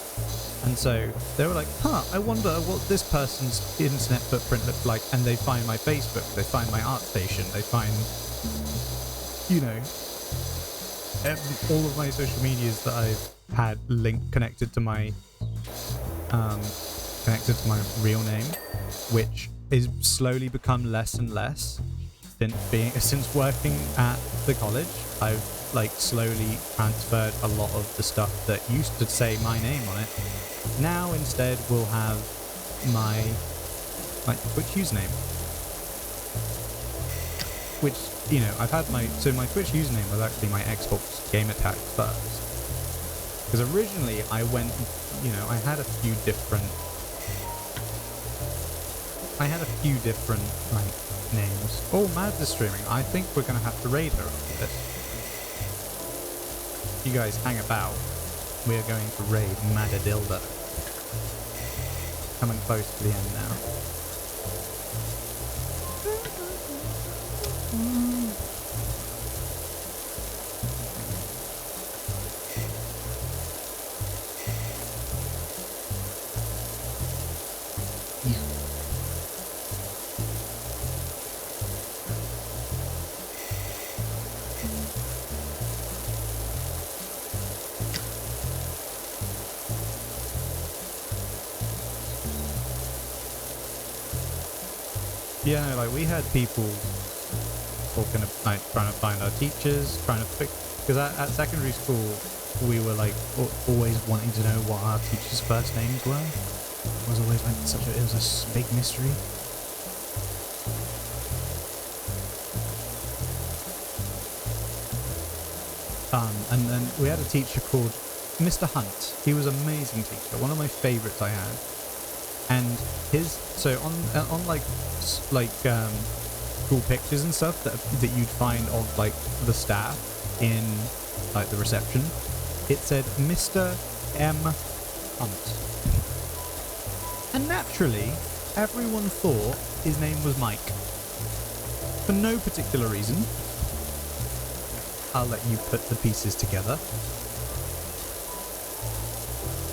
And so they were like, I wonder what this person's internet footprint looked like. And they find my Facebook, they find my ArtStation, they find, all of my social medias that I've had connected to my real name, which is slowly become less and less since working at the college. I've like slowly transferred a lot of the stuff that used to say my name on it. Now instead we'll have my Twitch username, which I've had my Twitch username was actually my Xbox gamer tag first. Because originally I went, I had a few different like names. Oh, Mads is streaming. I think we're gonna have to raid her after this. You guys hang about. We are going to raid Madadilda. Coming close to the end now. Yeah, like we had people talking about trying to find our teachers, trying to fix, because at secondary school we were like always wanting to know what our teachers' first names were. It was always like it was a big mystery. And then we had a teacher called Mr. Hunt. He was an amazing teacher, one of my favorites I had. And on school pictures and stuff that you'd find of like the staff in like the reception, it said Mr. M. Hunt. And naturally, everyone thought his name was Mike. For no particular reason. I'll let you put the pieces together.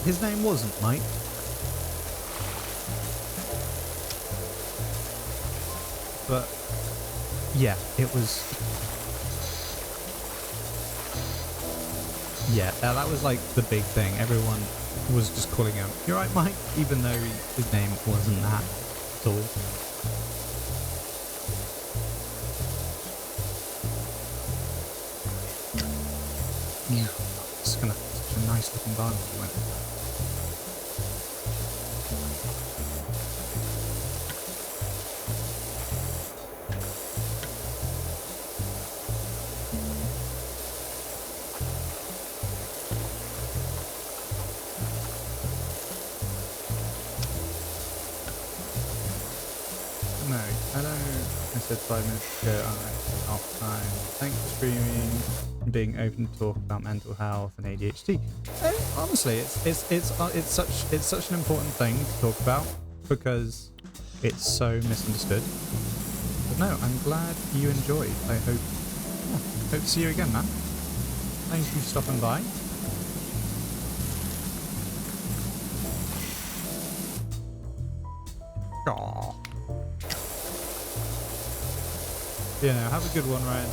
His name wasn't Mike. but yeah, it was. Yeah, that was like the big thing. Everyone was just calling him, "You're right, Mike," even though his name wasn't that at all. Yeah, it's gonna have such a nice looking barbecue, won't it? No, hello. I said 5 minutes ago. Alright, off time. Thanks for streaming and being open to talk about mental health and ADHD. Honestly, it's such an important thing to talk about because it's so misunderstood. But no, I'm glad you enjoyed. I hope to see you again, man. Thank you for stopping by. Aww. Yeah, no, have a good one, Ryan.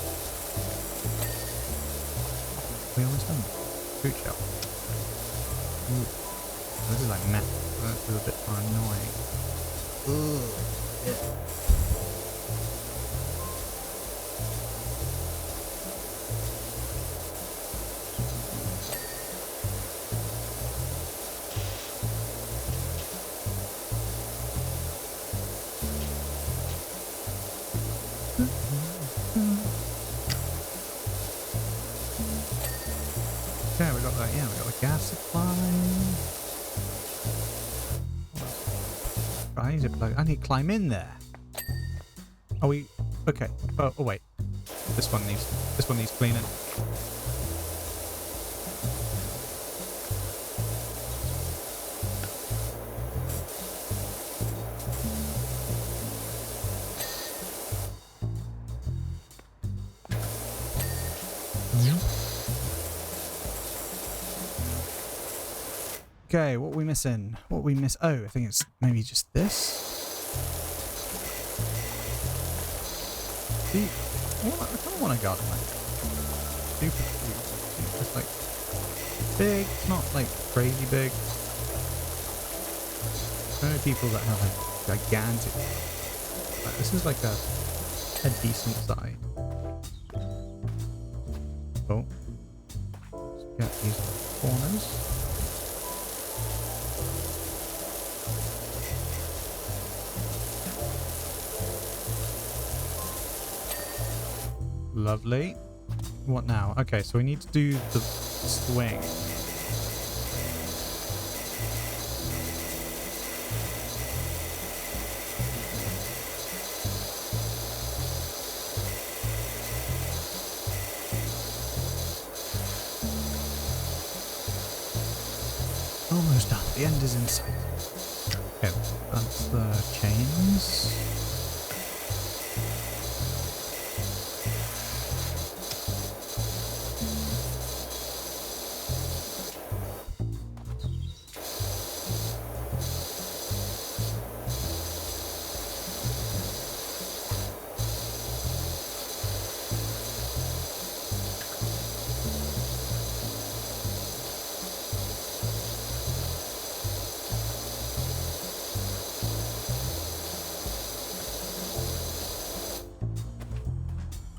We almost done. Fruit shop. Ooh. This is like meth. That's a little bit more annoying. Ooh. Yeah. Okay, we got that. Yeah, we got the gas supply. I need to plug. I need to climb in there. Are we? Okay. Oh wait. This one needs cleaning. Okay, what are we missing? What we miss? Oh, I think it's maybe just this. See, I kind of want a garden like super cute. It's like big, not like crazy big. I know people that have like gigantic. Like, this is like a decent size. Oh, let's get these corners. Lovely. What now? Okay, so we need to do the swing. Almost done. The end is in sight. Okay, that's the chains.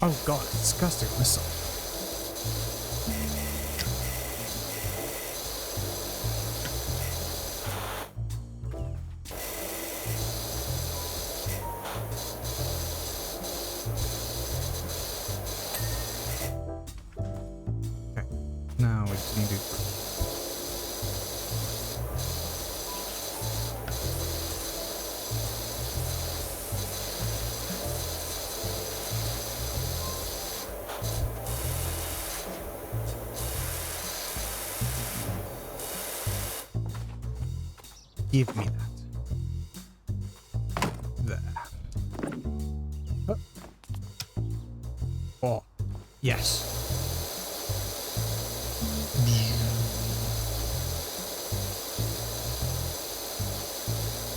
Oh god, it's disgusting. This side. Okay, now we just need to. Give me that. There. Oh, yes.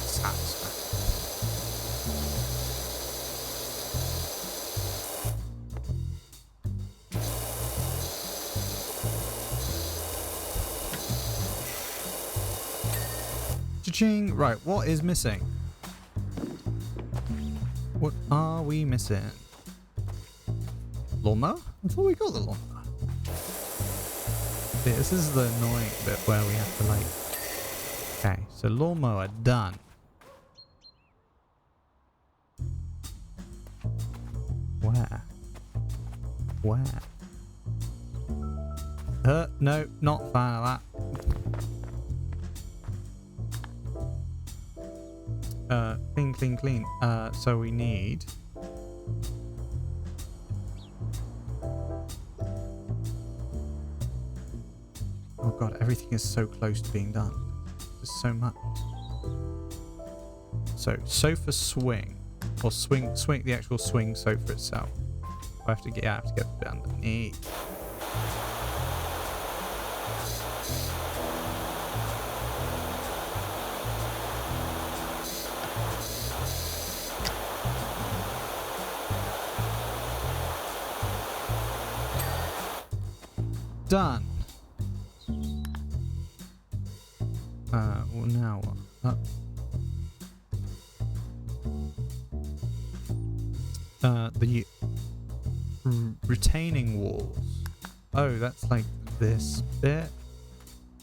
Satisfying. Cha-ching. Right, what is missing? What are we missing? Lawnmower? I thought we got the lawnmower. Yeah, this is the annoying bit where we have to like... Okay, so lawnmower done. Where? No, not fan of that. Clean. So we need... Oh god, everything is so close to being done. There's so much. So, sofa swing. Or swing, the actual swing sofa itself. I have to get the bit underneath. Done. Well, now what? The retaining walls. Oh, that's like this bit.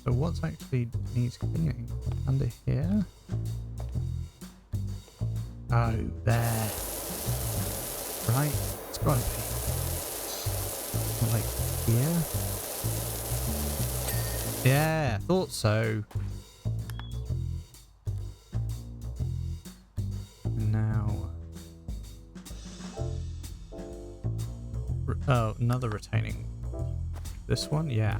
So what's actually needs cleaning? Under here? Oh, there. Right? It's gotta be. Like here? Yeah, thought so. Now. Oh, another retaining. This one? Yeah.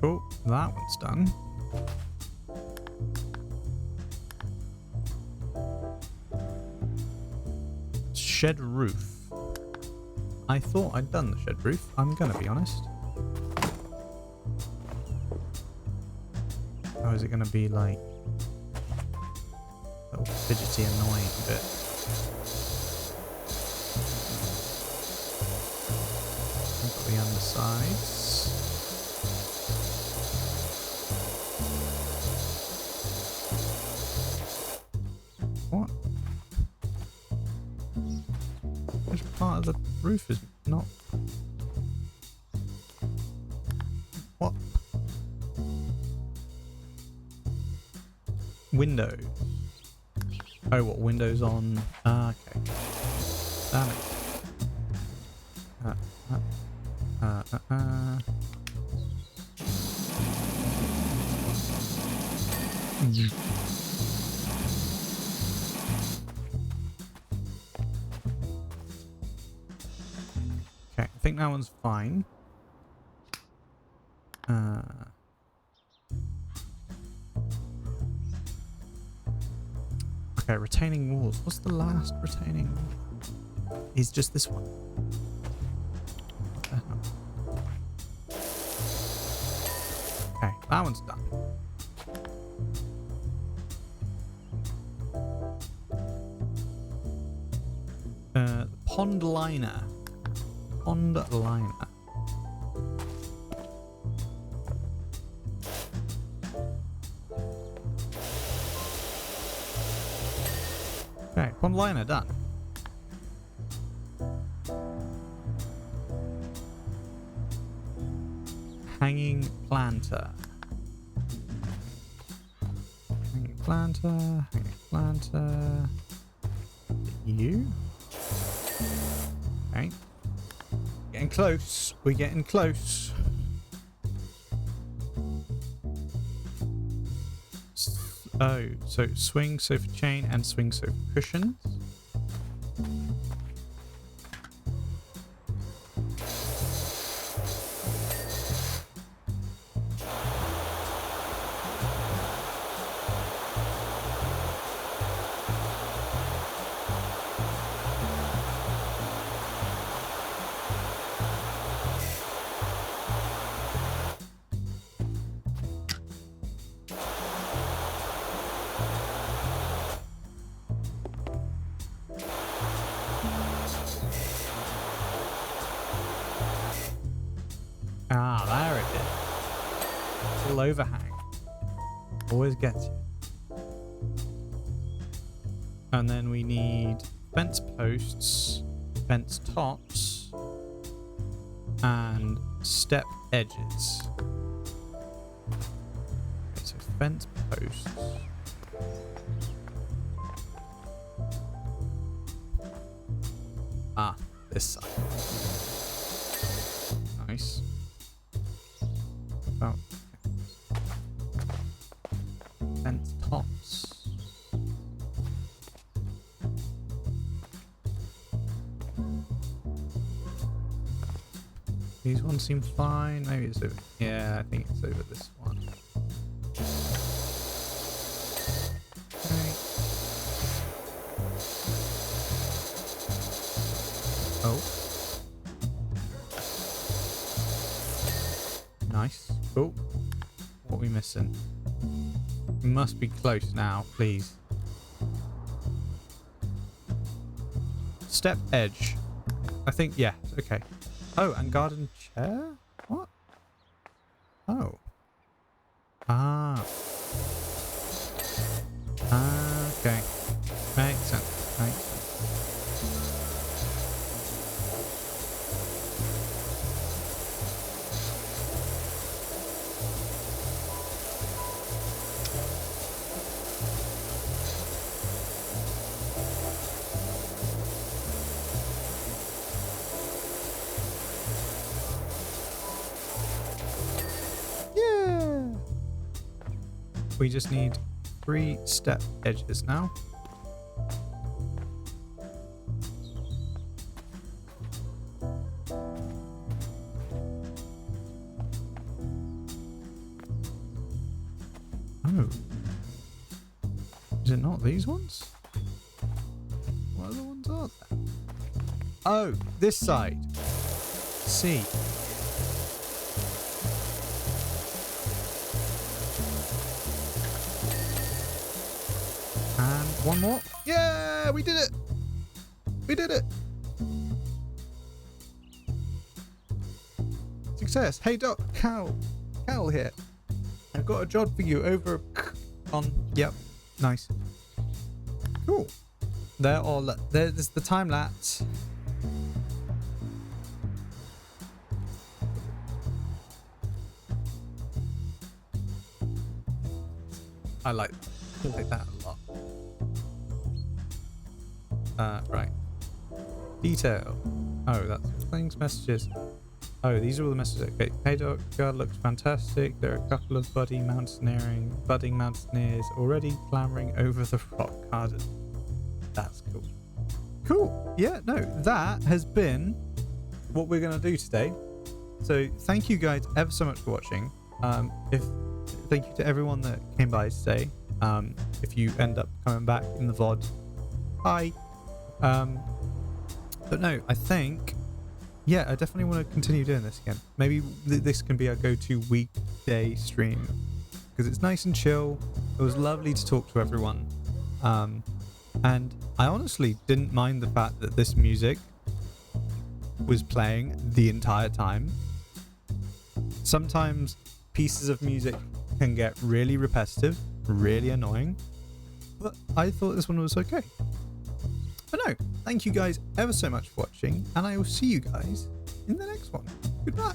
Cool. That one's done. Shed roof. I thought I'd done the shed roof, I'm gonna be honest. How is it gonna be like a little fidgety annoying bit? I've got the undersides. What? Which part of the roof is not? What? Windows. Oh, what? Windows on? Ah, okay. Damn it. Okay, I think that one's fine. Okay, retaining walls. What's the last retaining wall? Is just this one. What the hell? Okay, that one's done. Pond liner. Pond liner. Okay, pond liner done. Hanging planter. Hanging planter. Hanging planter. You? Okay. Getting close. We're getting close. Oh, so swing sofa chain and swing sofa cushions. little overhang. Always gets you. And then we need fence posts, fence tops, and step edges. Okay, so fence posts. Ah, this side. Nice. Oh. Fence tops. These ones seem fine. Maybe it's over. Yeah, I think it's over this one. Okay. Oh. Nice. Oh. What are we missing? We must be close now, please. Step edge. I think, yeah, okay. Oh, and garden chair? What? Oh. Ah. Okay. Makes sense. Makes sense. We just need 3 step edges now. Oh. Is it not these ones? What other ones are there? Oh, this side. C. And one more. Yeah, we did it. We did it. Success. Hey, Doc. Cal here. I've got a job for you over on. Yep. Nice. Cool. There's the time lapse. I like that a lot. Right. Detail. Oh, that's things, messages. Oh, these are all the messages. Okay. Hey, Doc, God looks fantastic. There are a couple of budding mountaineers already clambering over the rock garden. That's cool. Cool. Yeah, no, that has been what we're going to do today. So thank you guys ever so much for watching. Thank you to everyone that came by today. If you end up coming back in the VOD, hi. But no, I think, yeah, I definitely want to continue doing this again. Maybe this can be our go-to weekday stream because it's nice and chill. It was lovely to talk to everyone. And I honestly didn't mind the fact that this music was playing the entire time. Sometimes pieces of music can get really repetitive, really annoying, but I thought this one was okay. But no, thank you guys ever so much for watching, and I will see you guys in the next one. Goodbye.